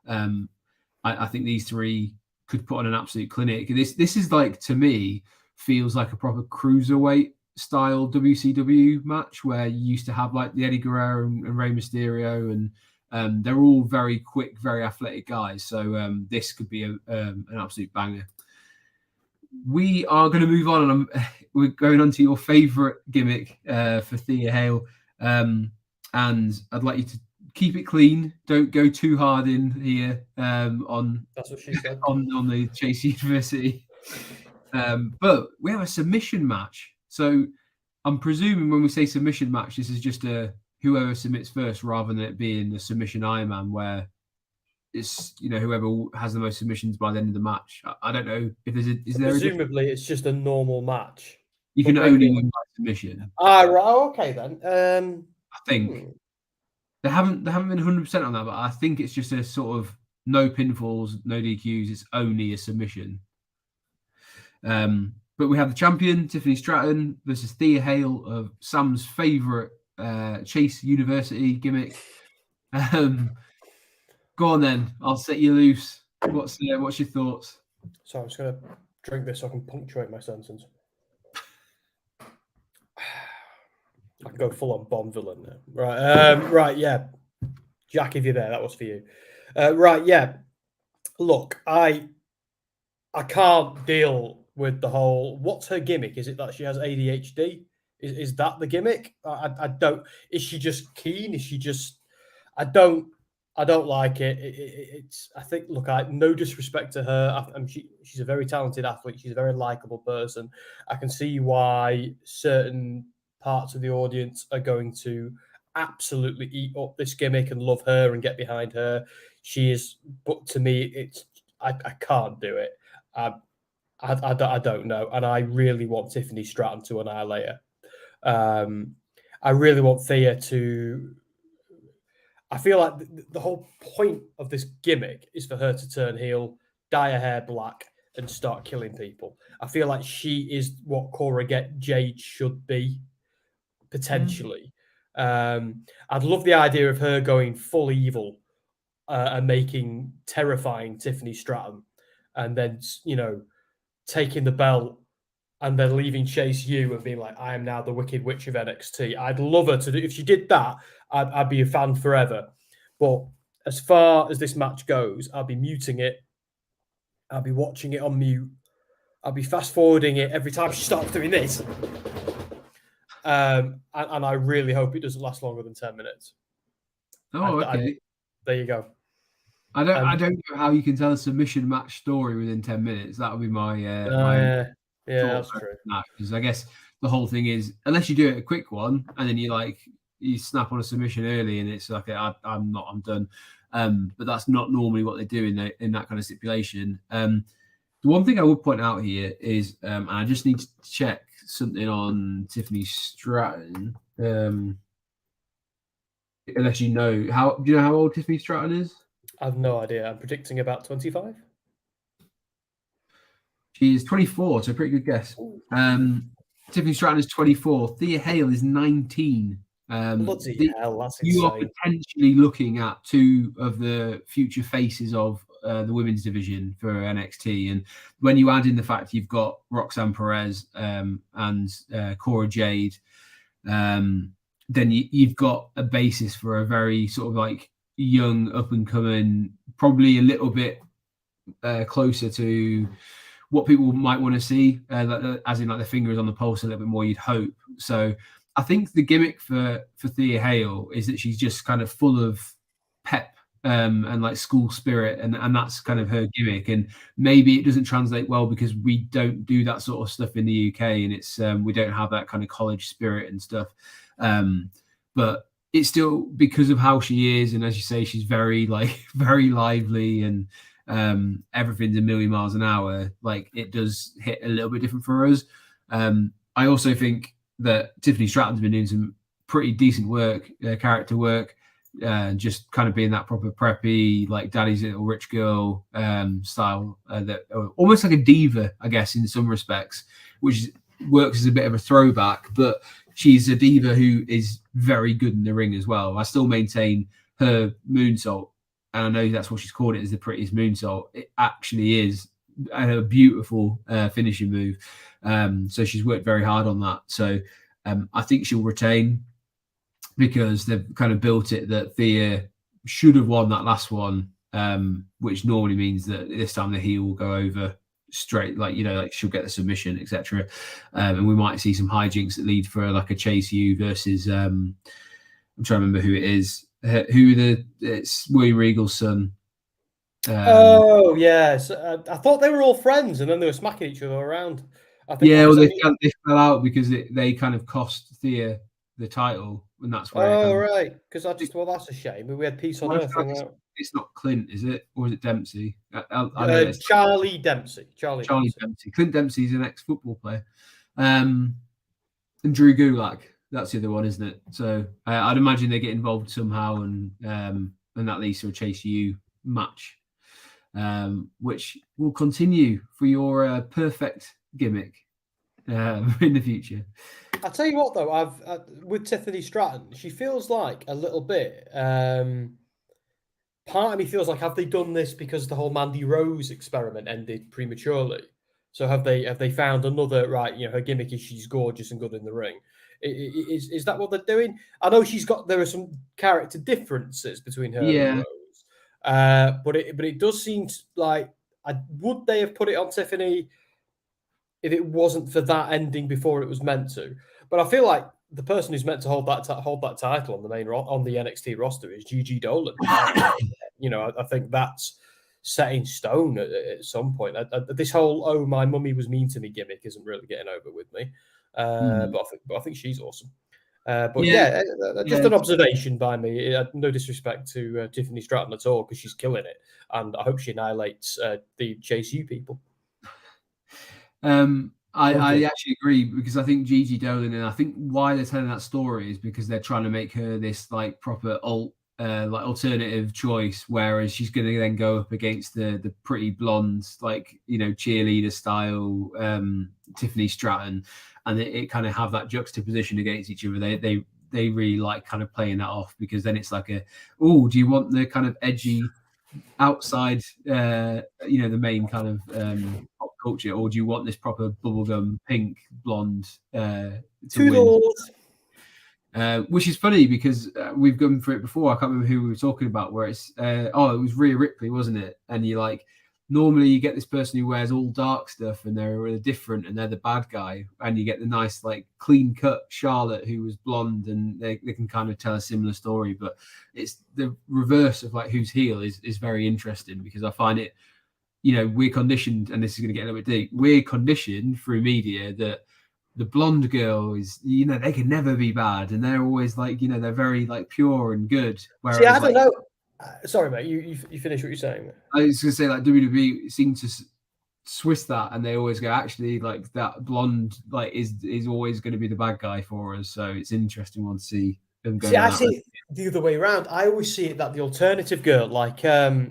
[SPEAKER 1] I think these three could put on an absolute clinic. This is like, to me, feels like a proper cruiserweight style WCW match where you used to have like the Eddie Guerrero and Rey Mysterio, and they're all very quick, very athletic guys. So this could be an absolute banger. We are going to move on, and we're going on to your favourite gimmick for Thea Hale, and I'd like you to keep it clean. Don't go too hard in here on
[SPEAKER 2] that's what she said
[SPEAKER 1] on the Chase University. But we have a submission match. So I'm presuming when we say submission match, this is just a whoever submits first rather than it being the submission Iron Man where it's whoever has the most submissions by the end of the match. I don't know if
[SPEAKER 2] presumably it's just a normal match.
[SPEAKER 1] You can only win by submission.
[SPEAKER 2] Right. Okay then.
[SPEAKER 1] I think they haven't been 100% on that, but I think it's just a sort of no pinfalls, no DQs. It's only a submission. But we have the champion Tiffany Stratton versus Thea Hale of Sam's favourite Chase University gimmick. Go on then. I'll set you loose. What's your thoughts?
[SPEAKER 2] So I'm just gonna drink this so I can punctuate my sentence. I can go full on Bond villain now. Right. Right. Yeah. Jack, if you're there, that was for you. Right. Yeah. Look, I can't deal with the whole. What's her gimmick? Is it that she has ADHD? Is that the gimmick? I don't. Is she just keen? Is she just? I don't like it. It's. I think. Look, no disrespect to her. She's a very talented athlete. She's a very likable person. I can see why certain parts of the audience are going to absolutely eat up this gimmick and love her and get behind her. She is, but to me, it's. I can't do it. I don't know, and I really want Tiffany Stratton to annihilate her. I really want Thea to. I feel like the whole point of this gimmick is for her to turn heel, dye her hair black, and start killing people. I feel like she is what Cora Jade should be, potentially. I'd love the idea of her going full evil and making terrifying Tiffany Stratton, and then taking the belt and then leaving Chase U and being like, I am now the Wicked Witch of NXT. I'd love her to do. If she did that, I'd be a fan forever. But as far as this match goes, I'll be muting it. I'll be watching it on mute. I'll be fast forwarding it every time she starts doing this. And I really hope it doesn't last longer than 10 minutes.
[SPEAKER 1] Oh, okay.
[SPEAKER 2] There you go.
[SPEAKER 1] I don't know how you can tell a submission match story within 10 minutes. That would be my
[SPEAKER 2] that's true.
[SPEAKER 1] Because I guess the whole thing is, unless you do it a quick one and then you snap on a submission early and it's like I'm done. But that's not normally what they do in that kind of stipulation. The one thing I would point out here is, and I just need to check something on Tiffany Stratton. Unless do you know how old Tiffany Stratton is?
[SPEAKER 2] I have no idea. I'm predicting about 25.
[SPEAKER 1] She's 24, so pretty good guess. Tiffany Stratton is 24. Thea Hale is 19.
[SPEAKER 2] Bloody hell, that's
[SPEAKER 1] you
[SPEAKER 2] insane.
[SPEAKER 1] are potentially looking at two of the future faces of the women's division for NXT. And when you add in the fact you've got Roxanne Perez and Cora Jade, then you've got a basis for a very sort of like young, up and coming, probably a little bit closer to what people might want to see, as in like the fingers on the pulse a little bit more, you'd hope. So I think the gimmick for Thea Hale is that she's just kind of full of pep and like school spirit, and that's kind of her gimmick. And maybe it doesn't translate well because we don't do that sort of stuff in the UK, and it's we don't have that kind of college spirit and stuff. But it's still because of how she is, and as you say, she's very lively and everything's a million miles an hour. Like, it does hit a little bit different for us. I also think that Tiffany Stratton's been doing some pretty decent work, character work, just kind of being that proper preppy, like daddy's little rich girl style, that almost like a diva, I guess, in some respects, which works as a bit of a throwback. But she's a diva who is very good in the ring as well. I still maintain her moonsault, and I know that's what she's called it, is the prettiest moonsault. It actually is a beautiful finishing move. So she's worked very hard on that. So I think she'll retain, because they've kind of built it that Thea should have won that last one, which normally means that this time the heel will go over straight, like she'll get the submission, etc. And we might see some hijinks that lead for like a Chase U versus I'm trying to remember who it is. It's William Regal's son.
[SPEAKER 2] Oh yes, I thought they were all friends, and then they were smacking each other around. I think
[SPEAKER 1] they fell out because they kind of cost Thea the title, and that's where.
[SPEAKER 2] Right, because that's a shame. We had peace on earth.
[SPEAKER 1] It's not Clint, is it, or is it Dempsey? I
[SPEAKER 2] know Charlie Dempsey. Charlie
[SPEAKER 1] Dempsey. Clint Dempsey's an ex-football player, and Drew Gulak. That's the other one, isn't it? So I'd imagine they get involved somehow, and that leads to a Chase U match, which will continue for your perfect gimmick. in the future.
[SPEAKER 2] I'll tell you what, though, with Tiffany Stratton, she feels like a little bit. Part of me feels like, have they done this because the whole Mandy Rose experiment ended prematurely? So have they found another, right? You know, her gimmick is she's gorgeous and good in the ring. Is that what they're doing? I know there are some character differences between her and
[SPEAKER 1] Yeah,
[SPEAKER 2] Rose, but it does seem like would they have put it on Tiffany if it wasn't for that ending before it was meant to? But I feel like the person who's meant to hold that title on the NXT roster is Gigi Dolan. You know, I think that's set in stone at some point. This whole "oh, my mummy was mean to me" gimmick isn't really getting over with me, but I think she's awesome. But just an observation by me. No disrespect to Tiffany Stratton at all, because she's killing it, and I hope she annihilates the Chase U people.
[SPEAKER 1] I actually agree, because I think Gigi Dolan, and I think why they're telling that story is because they're trying to make her this like proper like alternative choice, whereas she's going to then go up against the pretty blonde, like, you know, cheerleader style Tiffany Stratton, and it kind of have that juxtaposition against each other. They really like kind of playing that off, because then it's like do you want the kind of edgy outside you know, the main kind of pop culture, or do you want this proper bubblegum pink blonde to win? Which is funny, because we've gone through it before. I can't remember who we were talking about, where it's it was Rhea Ripley, wasn't it? And you're like, normally you get this person who wears all dark stuff and they're really different and they're the bad guy, and you get the nice like clean cut Charlotte who was blonde, and they can kind of tell a similar story. But it's the reverse of like who's heel is very interesting, because I find it, you know, we're conditioned, and this is going to get a little bit deep, we're conditioned through media that the blonde girl is, you know, they can never be bad, and they're always like, you know, they're very like pure and good. Whereas,
[SPEAKER 2] I don't know. Sorry, mate. You finish what you're saying.
[SPEAKER 1] I was going to say, like, WWE seem to twist that, and they always go, actually, like, that blonde like is always going to be the bad guy for us. So it's an interesting one to see them go.
[SPEAKER 2] I see it the other way around. I always see it that the alternative girl, like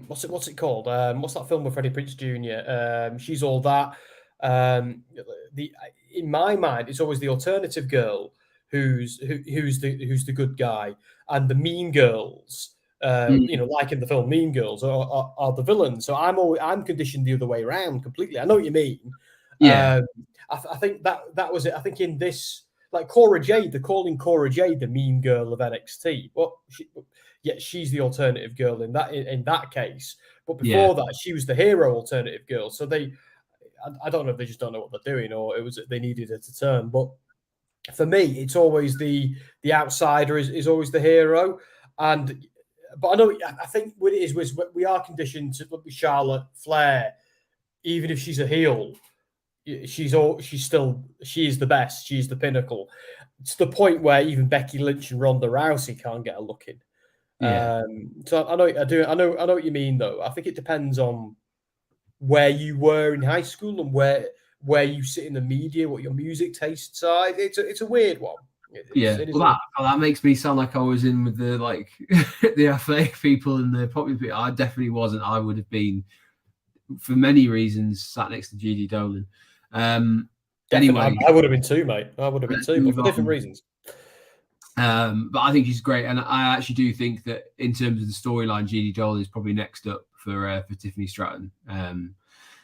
[SPEAKER 2] what's it called? What's that film with Freddie Prinze Jr.? She's all that. In my mind, it's always the alternative girl who's the good guy, and the mean girls, you know, like in the film Mean Girls, are the villains. So I'm conditioned the other way around completely. I know what you mean.
[SPEAKER 1] Yeah.
[SPEAKER 2] I think that was it. I think in this, like Cora Jade, they're calling Cora Jade the mean girl of NXT. Well, she's the alternative girl in that case. But before that, she was the hero alternative girl. So I don't know if they just don't know what they're doing, or it was they needed her to turn. But for me, it's always the outsider is always the hero. But I know, I think what it is was we are conditioned to look with Charlotte Flair, even if she's a heel, she is the best. She's the pinnacle. It's the point where even Becky Lynch and Ronda Rousey can't get a look in. So I know what you mean, though. I think it depends on where you were in high school and where you sit in the media, what your music tastes are. It's a weird one.
[SPEAKER 1] That makes me sound like I was in with the like the athletic people and the popular people. I definitely wasn't. I would have been, for many reasons, sat next to Gigi Dolan. Anyway,
[SPEAKER 2] I would have been too, mate. I would have been too, but for different reasons.
[SPEAKER 1] But I think she's great, and I actually do think that in terms of the storyline, Gigi Dolan is probably next up for Tiffany Stratton.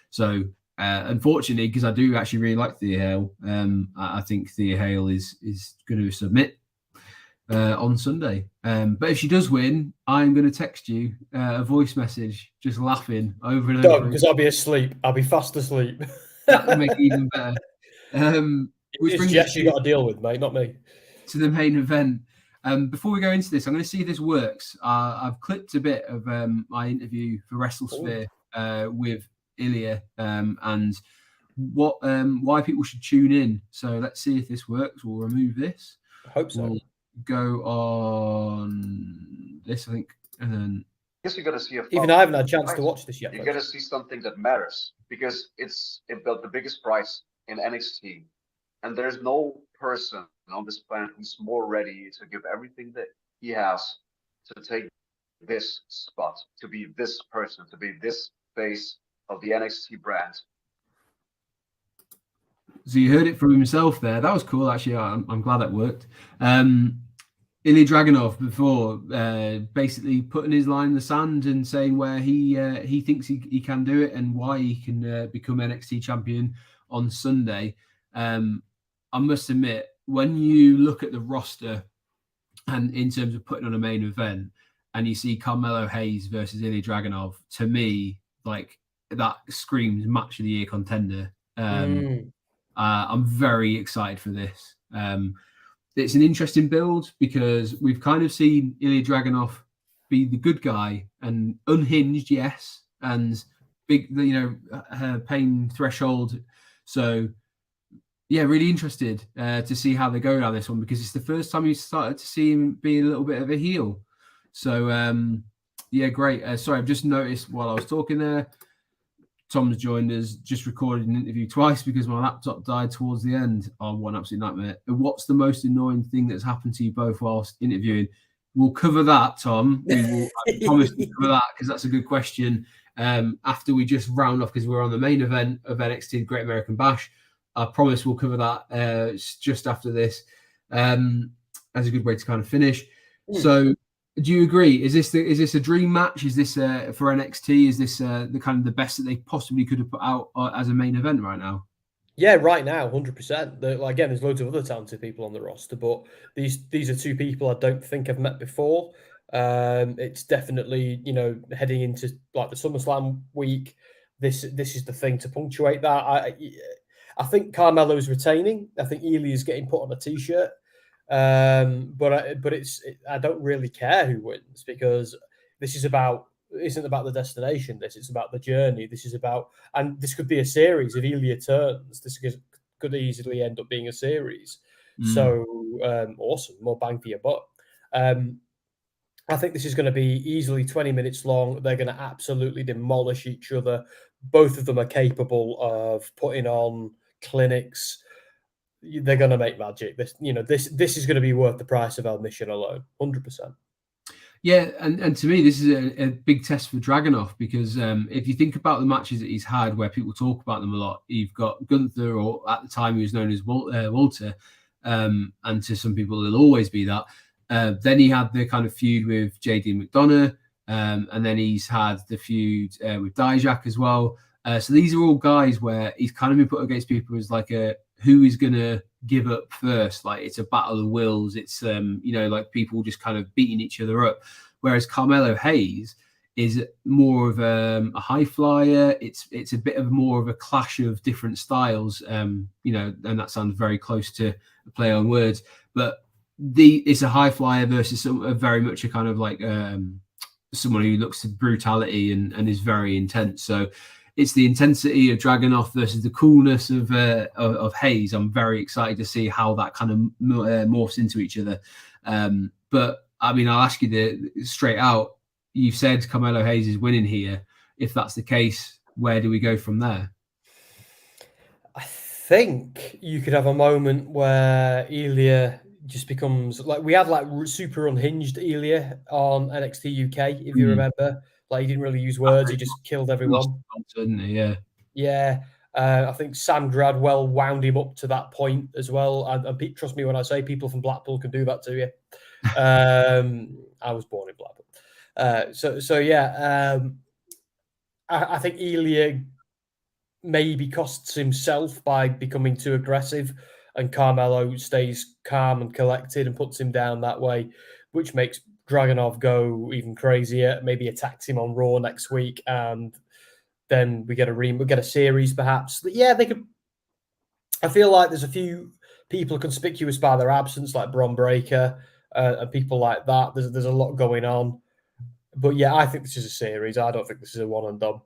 [SPEAKER 1] So unfortunately, because I do actually really like Thea Hale, I think Thea Hale is going to submit on Sunday. But if she does win, I'm going to text you a voice message, just laughing over and over.
[SPEAKER 2] Because I'll be asleep. I'll be fast asleep.
[SPEAKER 1] That would make it even better. Which
[SPEAKER 2] it's Jess you got to deal with, mate, not me.
[SPEAKER 1] To the main event. Before we go into this, I'm going to see if this works. I've clipped a bit of my interview for WrestleSphere with Ilya and why people should tune in. So let's see if this works. We'll remove this.
[SPEAKER 2] I hope so.
[SPEAKER 1] We'll go on this, I think, and then.
[SPEAKER 3] Yes, you're going to see
[SPEAKER 2] even I haven't had a chance to watch this yet.
[SPEAKER 3] You're going to see something that matters, because it's built the biggest prize in NXT, and there's no person on this planet who's more ready to give everything that he has to take this spot, to be this person, to be this face of the NXT brand.
[SPEAKER 1] So you heard it from himself there. That was cool, actually. I'm glad that worked. Ilya Dragunov before basically putting his line in the sand and saying where he thinks he can do it and why he can become NXT champion on Sunday. I must admit, when you look at the roster and in terms of putting on a main event and you see Carmelo Hayes versus Ilya Dragunov, to me, like that screams match of the year contender. I'm very excited for this. It's an interesting build because we've kind of seen Ilya Dragunov be the good guy and unhinged, yes, and big, her pain threshold. So, yeah, really interested to see how they go down this one because it's the first time you started to see him be a little bit of a heel. So, yeah, great. Sorry, I've just noticed while I was talking there, Tom's joined us, just recorded an interview twice because my laptop died towards the end. Oh, what an absolute nightmare. What's the most annoying thing that's happened to you both whilst interviewing? We'll cover that, Tom. We will, I promise to cover that because that's a good question. After we just round off, because we're on the main event of NXT Great American Bash, I promise we'll cover that just after this as a good way to kind of finish. So, do you agree? Is this a dream match? Is this for NXT? Is this the kind of the best that they possibly could have put out as a main event right now?
[SPEAKER 2] Yeah, right now, 100%. Again, there's loads of other talented people on the roster, but these are two people I don't think I've met before. It's definitely, heading into like the SummerSlam week. This is the thing to punctuate that. I think Carmelo's retaining. I think Ilya's getting put on a t-shirt. But I don't really care who wins because this isn't about the destination. This is about the journey. This is about, and this could be a series if Ilya turns. This could easily end up being a series. So awesome, more bang for your buck. I think this is going to be easily 20 minutes long. They're going to absolutely demolish each other. Both of them are capable of putting on clinics. They're going to make magic. This is going to be worth the price of admission alone, 100%.
[SPEAKER 1] Yeah, and to me, this is a big test for Dragunov because if you think about the matches that he's had where people talk about them a lot, you've got Gunther, or at the time he was known as Walter, and to some people he'll always be that. Then he had the kind of feud with JD McDonough, and then he's had the feud with Dijak as well. So these are all guys where he's kind of been put against people as like who is going to give up first. Like it's a battle of wills. It's, like people just kind of beating each other up. Whereas Carmelo Hayes is more of a high flyer. It's a bit of more of a clash of different styles, and that sounds very close to a play on words. But it's a high flyer versus very much a kind of like someone who looks at brutality and is very intense. So it's the intensity of Dragunov versus the coolness of Hayes. I'm very excited to see how that kind of morphs into each other. But I mean, I'll ask you straight out. You've said Carmelo Hayes is winning here. If that's the case, where do we go from there?
[SPEAKER 2] I think you could have a moment where Ilya just becomes like we had like super unhinged Ilya on NXT UK, if you remember. Like he didn't really use words; he just killed everyone.
[SPEAKER 1] Yeah,
[SPEAKER 2] yeah. I think Sam Gradwell wound him up to that point as well. And trust me when I say people from Blackpool can do that to you. I was born in Blackpool, so yeah. I think Ilya maybe costs himself by becoming too aggressive, and Carmelo stays calm and collected and puts him down that way, which makes Dragunov go even crazier. Maybe attacks him on Raw next week, and then we get a series perhaps. But yeah, they could. I feel like there's a few people conspicuous by their absence, like Bron Breakker and people like that. There's a lot going on, but yeah, I think this is a series. I don't think this is a one and done.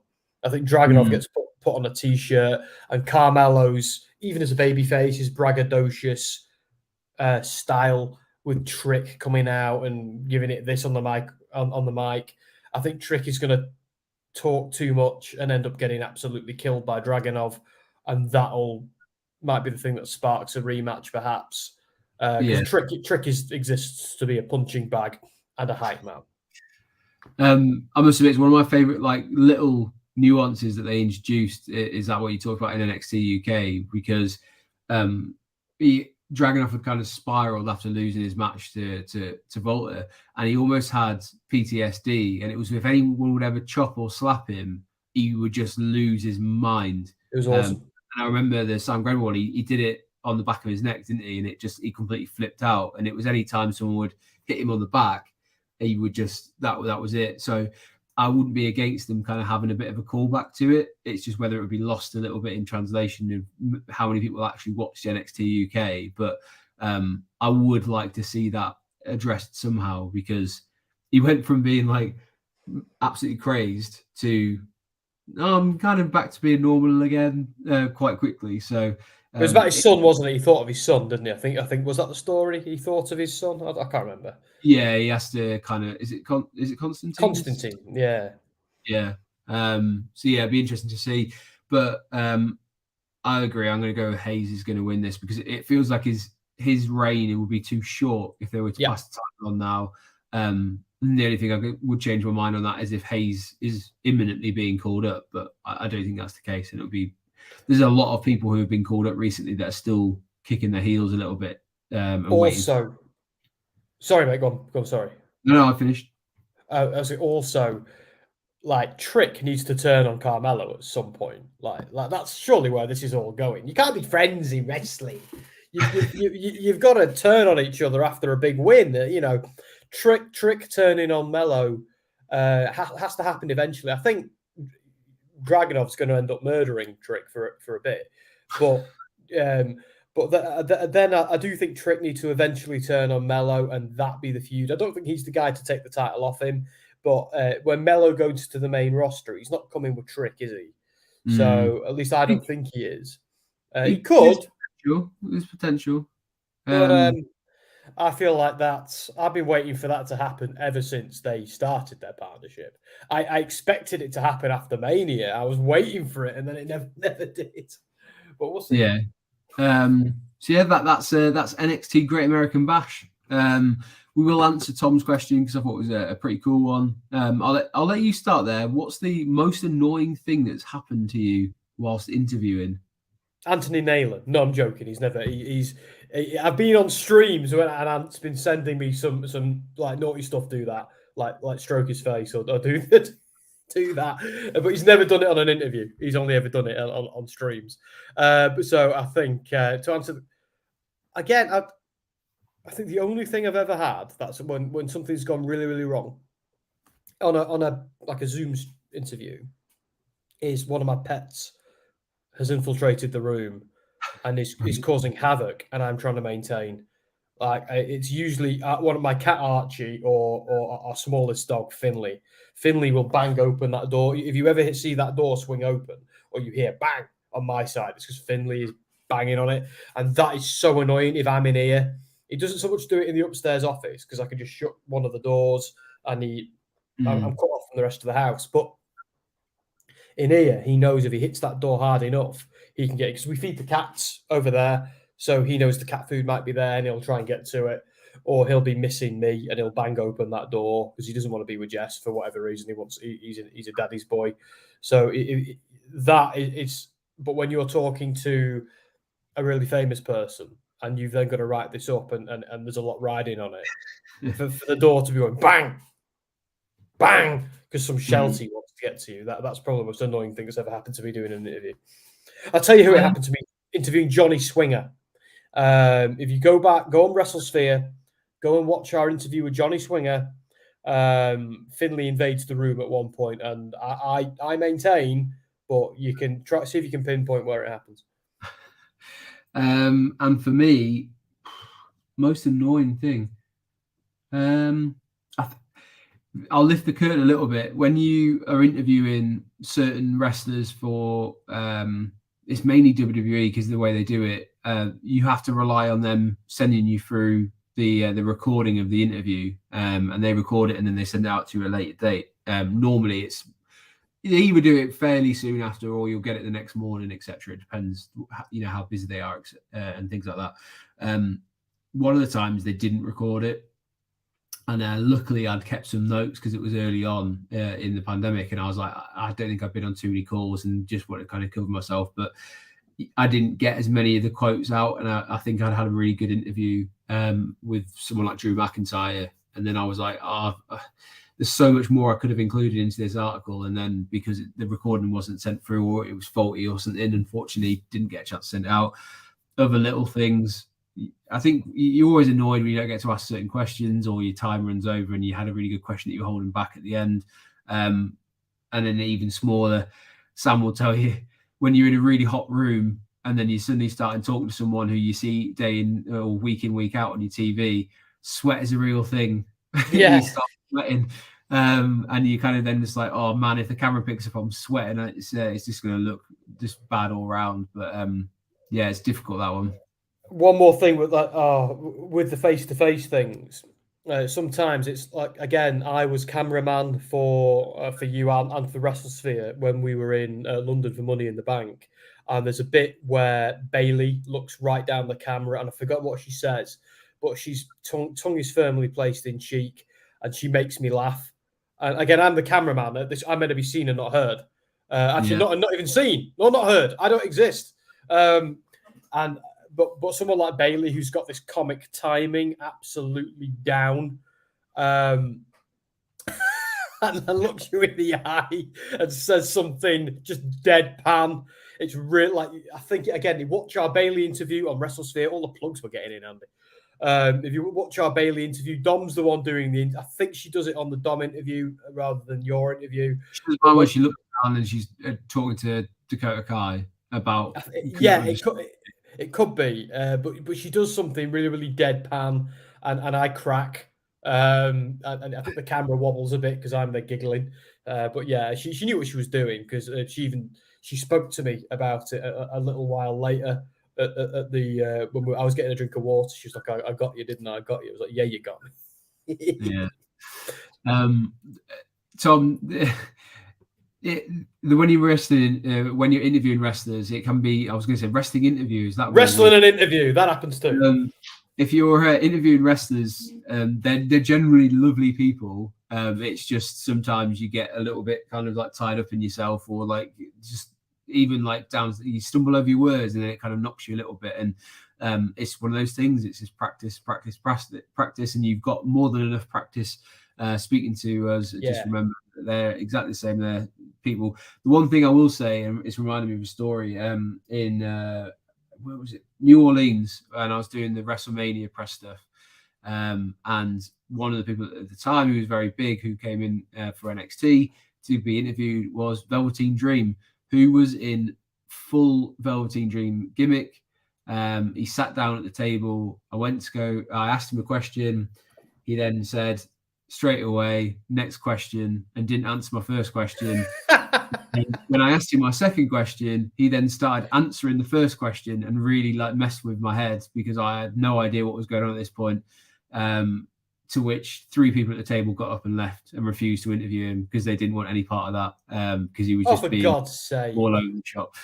[SPEAKER 2] I think Dragunov gets put on a t-shirt, and Carmelo's, even as a babyface, his braggadocious style with Trick coming out and giving it this on the mic. On the mic, I think Trick is going to talk too much and end up getting absolutely killed by Dragunov, and might be the thing that sparks a rematch, perhaps. Because Trick exists to be a punching bag and a hype man.
[SPEAKER 1] I must admit, it's one of my favorite like little nuances that they introduced. Is that what you talked about in NXT UK? Because Dragunov had kind of spiraled after losing his match to Volta, and he almost had PTSD. And it was if anyone would ever chop or slap him, he would just lose his mind.
[SPEAKER 2] It was awesome.
[SPEAKER 1] And I remember the Sam Grennan one. He did it on the back of his neck, didn't he? And he completely flipped out. And it was any time someone would hit him on the back, he would just that was it. So I wouldn't be against them kind of having a bit of a callback to it. It's just whether it would be lost a little bit in translation of how many people actually watch NXT UK. But I would like to see that addressed somehow, because he went from being like absolutely crazed to I'm kind of back to being normal again quite quickly. So
[SPEAKER 2] it was about his son, wasn't it? He thought of his son, didn't he? I think was that the story? He thought of his son. I can't remember.
[SPEAKER 1] Yeah, he has to kind of. Is it Constantine?
[SPEAKER 2] Constantine, yeah.
[SPEAKER 1] So yeah, it'd be interesting to see. But I agree. I'm going to go with Hayes is going to win this, because it feels like his reign, it would be too short if they were to pass the title on now. The only thing I would change my mind on that is if Hayes is imminently being called up, but I don't think that's the case. And there's a lot of people who have been called up recently that are still kicking their heels a little bit.
[SPEAKER 2] Also, sorry, mate, go on. Sorry.
[SPEAKER 1] No, I finished.
[SPEAKER 2] I was also, like, Trick needs to turn on Carmelo at some point. Like that's surely where this is all going. You can't be friends in wrestling. You've got to turn on each other after a big win. Trick turning on Melo has to happen eventually. I think Dragunov's going to end up murdering Trick for a bit, but then I do think Trick needs to eventually turn on Melo, and that be the feud. I don't think he's the guy to take the title off him, but when Melo goes to the main roster, he's not coming with Trick, is he? So at least I don't think he is. He could.
[SPEAKER 1] There's potential.
[SPEAKER 2] But I feel like I've been waiting for that to happen ever since they started their partnership. I expected it to happen after Mania. I was waiting for it, and then it never did. But we'll see.
[SPEAKER 1] Yeah. So yeah, that's NXT Great American Bash. We will answer Tom's question because I thought it was a pretty cool one. I'll let you start there. What's the most annoying thing that's happened to you whilst interviewing?
[SPEAKER 2] Anthony Naylor. No, I'm joking. He's never. I've been on streams and Ant's been sending me some like naughty stuff. Do that, like stroke his face or do that. But he's never done it on an interview. He's only ever done it on streams. So I think to answer again, I think the only thing I've ever had that's when something's gone really, really wrong on a like a Zoom interview is one of my pets has infiltrated the room and is causing havoc, and I'm trying to maintain. Like it's usually one of my cat Archie or our smallest dog Finley. Finley will bang open that door. If you ever see that door swing open or you hear bang on my side, it's because Finley is banging on it, and that is so annoying. If I'm in here, he doesn't so much do it in the upstairs office because I can just shut one of the doors and I'm cut off from the rest of the house, but. In here, he knows if he hits that door hard enough, he can get it. Because we feed the cats over there, so he knows the cat food might be there and he'll try and get to it. Or he'll be missing me and he'll bang open that door because he doesn't want to be with Jess for whatever reason. He's a daddy's boy. So but when you're talking to a really famous person and you've then got to write this up and there's a lot riding on it, for the door to be going bang, bang, because some sheltie wants to get to you. That's probably the most annoying thing that's ever happened to me doing an interview. I'll tell you who it happened to me interviewing Johnny Swinger. If you go on WrestleSphere, go and watch our interview with Johnny Swinger. Finley invades the room at one point, and I maintain, but you can try see if you can pinpoint where it happens.
[SPEAKER 1] And for me, most annoying thing. I'll lift the curtain a little bit. When you are interviewing certain wrestlers for, it's mainly WWE because of the way they do it. You have to rely on them sending you through the recording of the interview, and they record it and then they send it out to you at a later date. Normally, they either do it fairly soon after, or you'll get it the next morning, etc. It depends, how busy they are and things like that. One of the times they didn't record it. And luckily, I'd kept some notes because it was early on in the pandemic. And I was like, I don't think I've been on too many calls and just want to kind of cover myself. But I didn't get as many of the quotes out, and I think I'd had a really good interview with someone like Drew McIntyre, and then I was like, there's so much more I could have included into this article, and then because the recording wasn't sent through or it was faulty or something, unfortunately didn't get a chance to send it out. Other little things. I think you're always annoyed when you don't get to ask certain questions or your time runs over and you had a really good question that you're holding back at the end. And then even smaller, Sam will tell you when you're in a really hot room and then you suddenly start talking to someone who you see day in or week in, week out on your TV, sweat is a real thing.
[SPEAKER 2] Yeah.
[SPEAKER 1] You start sweating. And you kind of then just like, oh man, if the camera picks up, I'm sweating. It's just going to look just bad all around. But yeah, it's difficult, that one.
[SPEAKER 2] One more thing with that, with the face-to-face things. Sometimes it's like, again, I was cameraman for you and for WrestleSphere when we were in London for Money in the Bank, and there's a bit where Bailey looks right down the camera, and I forgot what she says, but she's tongue is firmly placed in cheek, and she makes me laugh. And again, I'm the cameraman. I'm meant to be seen and not heard. Actually, not even seen, no, not heard. I don't exist. But someone like Bailey, who's got this comic timing absolutely down, and looks you in the eye and says something just deadpan. It's real. Like, I think again, you watch our Bailey interview on WrestleSphere. All the plugs we're getting in, Andy. If you watch our Bailey interview, Dom's the one doing the. I think she does it on the Dom interview rather than your interview.
[SPEAKER 1] She does one where she looks down and she's talking to Dakota Kai about.
[SPEAKER 2] Yeah, it could be, but she does something really, really deadpan, and I crack, and I think the camera wobbles a bit because I'm there giggling. But yeah, she knew what she was doing because she spoke to me about it a little while later at the when I was getting a drink of water. She was like, "I got you, didn't I? I got you." I was like, "Yeah, you got me."
[SPEAKER 1] Yeah. Tom. When you're wrestling, when you're interviewing wrestlers, it can be. I was going to say wrestling interviews. That
[SPEAKER 2] wrestling an interview that happens too.
[SPEAKER 1] If you're interviewing wrestlers, they're generally lovely people. It's just sometimes you get a little bit kind of like tied up in yourself, or like just even like down. You stumble over your words, and then it kind of knocks you a little bit. And it's one of those things. It's just practice, and you've got more than enough practice. Speaking to us, just remember that they're exactly the same. They're people. The one thing I will say, and it's reminding me of a story in where was it? New Orleans, and I was doing the WrestleMania press stuff. And one of the people at the time who was very big, who came in for NXT to be interviewed, was Velveteen Dream, who was in full Velveteen Dream gimmick. He sat down at the table. I asked him a question. He then said straight away, next question, and didn't answer my first question. And when I asked him my second question, he then started answering the first question and really like messed with my head because I had no idea what was going on at this point. To which 3 people at the table got up and left and refused to interview him because they didn't want any part of that because he was just being
[SPEAKER 2] God's sake,
[SPEAKER 1] all over the shop.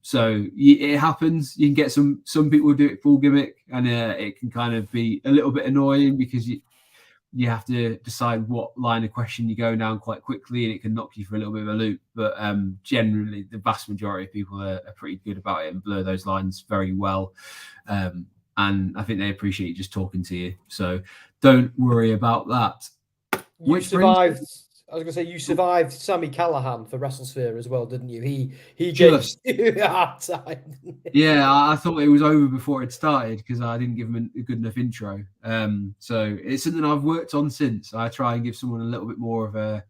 [SPEAKER 1] So it happens. You can get some people do it full gimmick, and it can kind of be a little bit annoying because you have to decide what line of question you're going down quite quickly, and it can knock you for a little bit of a loop. But generally, the vast majority of people are pretty good about it and blur those lines very well. And I think they appreciate you just talking to you. So don't worry about that.
[SPEAKER 2] You survived. I was going to say you survived Sami Callihan for WrestleSphere as well, didn't you? He gave you a hard time.
[SPEAKER 1] Yeah, I thought it was over before it started because I didn't give him a good enough intro. So it's something I've worked on since. I try and give someone a little bit more of a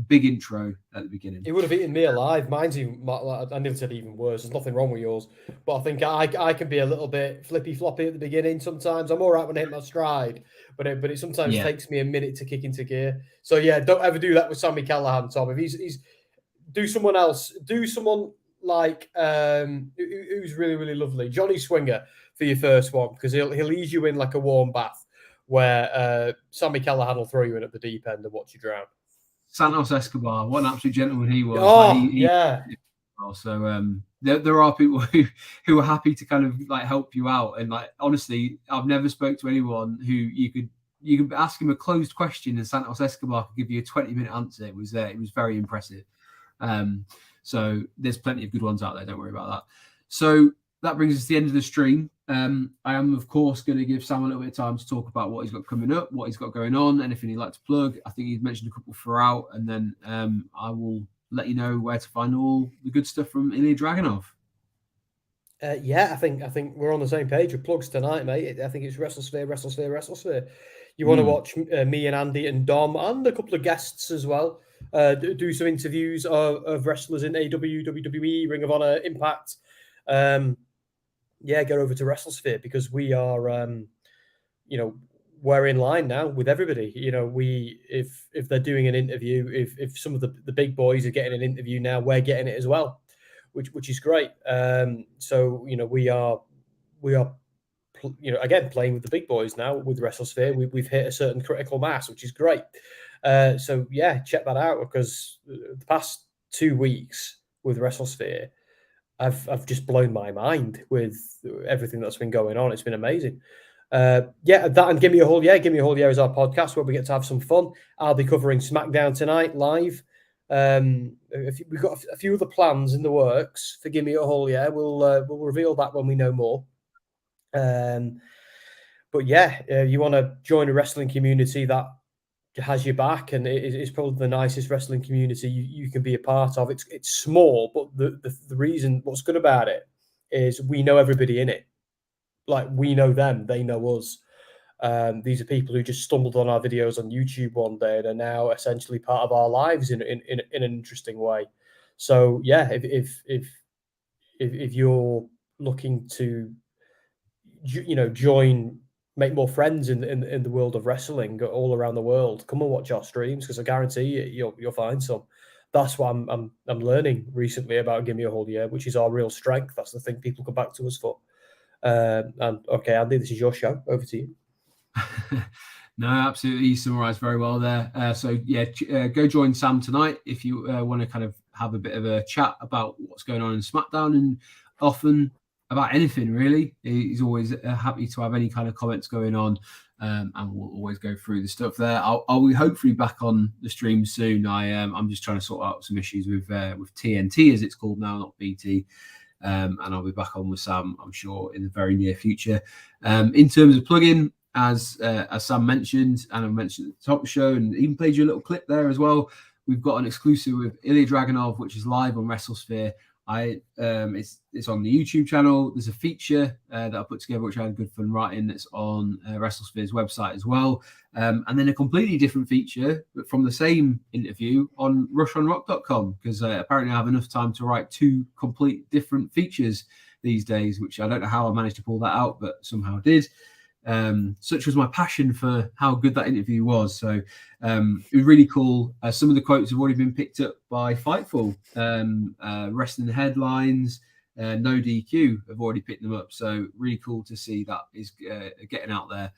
[SPEAKER 1] big intro at the beginning.
[SPEAKER 2] It would have eaten me alive. Mine's even, I never said even worse. There's nothing wrong with yours. But I think I can be a little bit flippy floppy at the beginning sometimes. I'm all right when I hit my stride, but it sometimes takes me a minute to kick into gear. So yeah, don't ever do that with Sami Callihan, Tom. If he's do someone else, do someone like who's really, really lovely. Johnny Swinger for your first one, because he'll ease you in like a warm bath where Sami Callihan will throw you in at the deep end and watch you drown.
[SPEAKER 1] Santos Escobar, what an absolute gentleman he was.
[SPEAKER 2] Oh, yeah.
[SPEAKER 1] So there are people who are happy to kind of like help you out. And like honestly, I've never spoke to anyone who you could ask him a closed question and Santos Escobar could give you a 20-minute answer. It was very impressive. So there's plenty of good ones out there. Don't worry about that. So that brings us to the end of the stream. I am, of course, going to give Sam a little bit of time to talk about what he's got coming up, what he's got going on, anything he'd like to plug. I think he's mentioned a couple throughout, and then I will let you know where to find all the good stuff from Ilya Dragunov.
[SPEAKER 2] I think we're on the same page with plugs tonight, mate. I think it's WrestleSphere. You want to watch me and Andy and Dom and a couple of guests as well. Do some interviews of wrestlers in AW, WWE, Ring of Honor, Impact. Get over to WrestleSphere because we are, we're in line now with everybody. If they're doing an interview, if some of the big boys are getting an interview now, we're getting it as well, which is great. We are again playing with the big boys now with WrestleSphere. We've hit a certain critical mass, which is great. Check that out because the past 2 weeks with WrestleSphere, I've just blown my mind with everything that's been going on. It's been amazing. That and Give Me a Whole Year is our podcast where we get to have some fun. I'll be covering SmackDown tonight live. We've got a few other plans in the works for Give Me a Whole Year. We'll reveal that when we know more. You want to join a wrestling community that has your back, and it's probably the nicest wrestling community you can be a part of. It's small, but the reason what's good about it is we know everybody in it. Like we know them, they know us. These are people who just stumbled on our videos on YouTube one day and are now essentially part of our lives in an interesting way. So if you're looking to join, make more friends in the world of wrestling all around the world, come and watch our streams because I guarantee you'll find some. That's what I'm learning recently about Give Me a Whole Year, which is our real strength. That's the thing people come back to us for. Okay, Andy, this is your show. Over to you.
[SPEAKER 1] No, absolutely. You summarised very well there. Go join Sam tonight if you want to kind of have a bit of a chat about what's going on in SmackDown and often about anything really. He's always happy to have any kind of comments going on, and we'll always go through the stuff there. I'll be hopefully back on the stream soon. I'm just trying to sort out some issues with TNT as it's called now, not BT. And I'll be back on with Sam, I'm sure, in the very near future. In terms of plugin, as Sam mentioned, and I mentioned at the top of the show, and even played you a little clip there as well, we've got an exclusive with Ilya Dragunov, which is live on WrestleSphere. It's on the YouTube channel. There's a feature that I put together, which I had good fun writing. That's on WrestleSphere's website as well. And then a completely different feature, but from the same interview on rushonrock.com, because apparently I have enough time to write 2 complete different features these days, which I don't know how I managed to pull that out, but somehow did. Such was my passion for how good that interview was. So it was really cool. Some of the quotes have already been picked up by Fightful. Wrestling Headlines, No DQ have already picked them up. So really cool to see that is getting out there.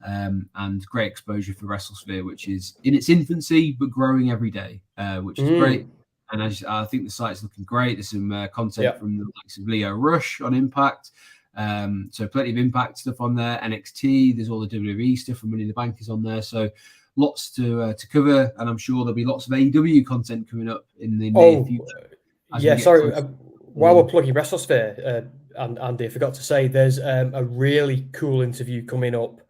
[SPEAKER 1] And great exposure for WrestleSphere, which is in its infancy but growing every day, which is great. And I think the site's looking great. There's some content from the likes of Leo Rush on Impact. So plenty of Impact stuff on there. NXT, there's all the WWE stuff from Money in the Bank is on there. So lots to cover, and I'm sure there'll be lots of AEW content coming up in the near future.
[SPEAKER 2] While we're plugging WrestleSphere, and Andy, I forgot to say, there's a really cool interview coming up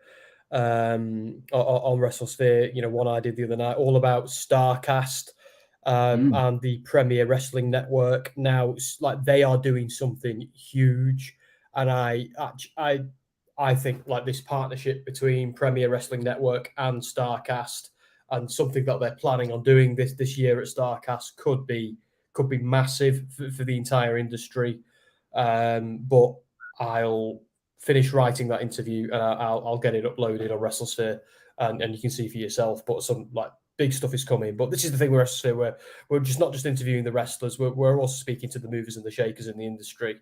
[SPEAKER 2] on WrestleSphere. One I did the other night, all about StarCast and the Premier Wrestling Network. Now, like they are doing something huge. And I think like this partnership between Premier Wrestling Network and StarCast, and something that they're planning on doing this year at StarCast could be massive for the entire industry. But I'll finish writing that interview and I'll get it uploaded on WrestleSphere, and you can see for yourself. But some like big stuff is coming. But this is the thing with WrestleSphere, where we're just not just interviewing the wrestlers, we're also speaking to the movers and the shakers in the industry.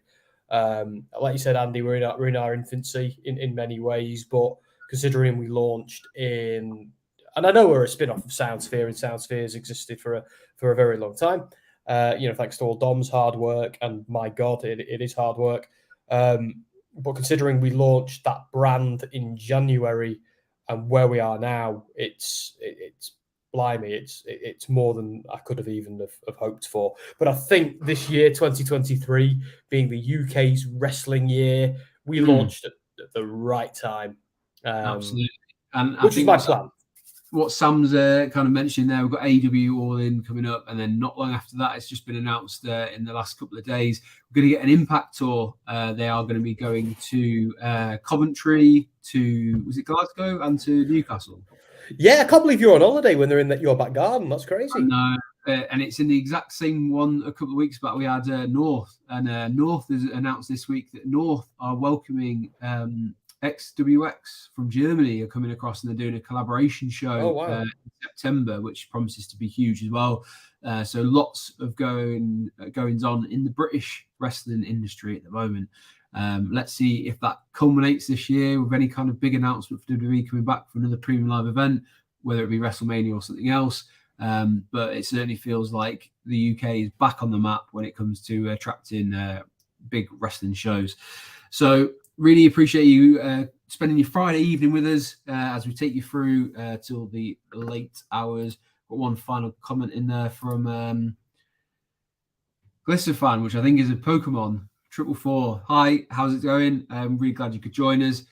[SPEAKER 2] Like you said, Andy, we're in our infancy in many ways, but considering we launched and I know we're a spin-off of SoundSphere, and SoundSphere has existed for a very long time. Thanks to all Dom's hard work, and my God, it is hard work. But considering we launched that brand in January and where we are now, it's blimey, it's more than I could have even have hoped for. But I think this year, 2023, being the UK's wrestling year, we launched at the right time.
[SPEAKER 1] Absolutely. And I
[SPEAKER 2] which
[SPEAKER 1] think
[SPEAKER 2] is my plan.
[SPEAKER 1] What Sam's kind of mentioned there, we've got AW All In coming up, and then not long after that, it's just been announced in the last couple of days, we're going to get an Impact tour. They are going to be going to Coventry, to was it Glasgow, and to Newcastle.
[SPEAKER 2] Yeah, I can't believe you're on holiday when they're in your back garden. That's crazy.
[SPEAKER 1] And it's in the exact same one a couple of weeks back. We had North, and North has announced this week that North are welcoming XWX from Germany are coming across, and they're doing a collaboration show in September, which promises to be huge as well. So lots of goings on in the British wrestling industry at the moment. Let's see if that culminates this year with any kind of big announcement for WWE coming back for another premium live event, whether it be WrestleMania or something else. But it certainly feels like the UK is back on the map when it comes to attracting big wrestling shows. So really appreciate you spending your Friday evening with us as we take you through till the late hours. Got one final comment in there from Glycerfan, which I think is a Pokemon 444. Hi, how's it going? I'm really glad you could join us.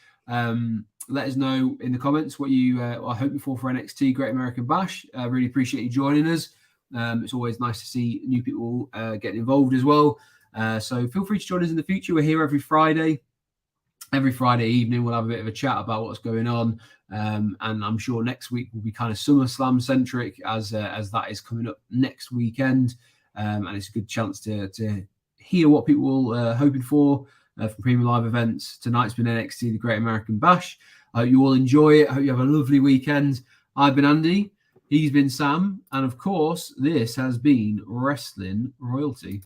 [SPEAKER 1] Let us know in the comments what you are hoping for NXT Great American Bash. Really appreciate you joining us. It's always nice to see new people getting involved as well. So feel free to join us in the future. We're here every Friday. Every Friday evening, we'll have a bit of a chat about what's going on. And I'm sure next week will be kind of SummerSlam centric as that is coming up next weekend. And it's a good chance to hear what people are hoping for from premium live events. Tonight's been NXT, the Great American Bash. I hope you all enjoy it. I hope you have a lovely weekend. I've been Andy. He's been Sam. And of course, this has been Wrestling Royalty.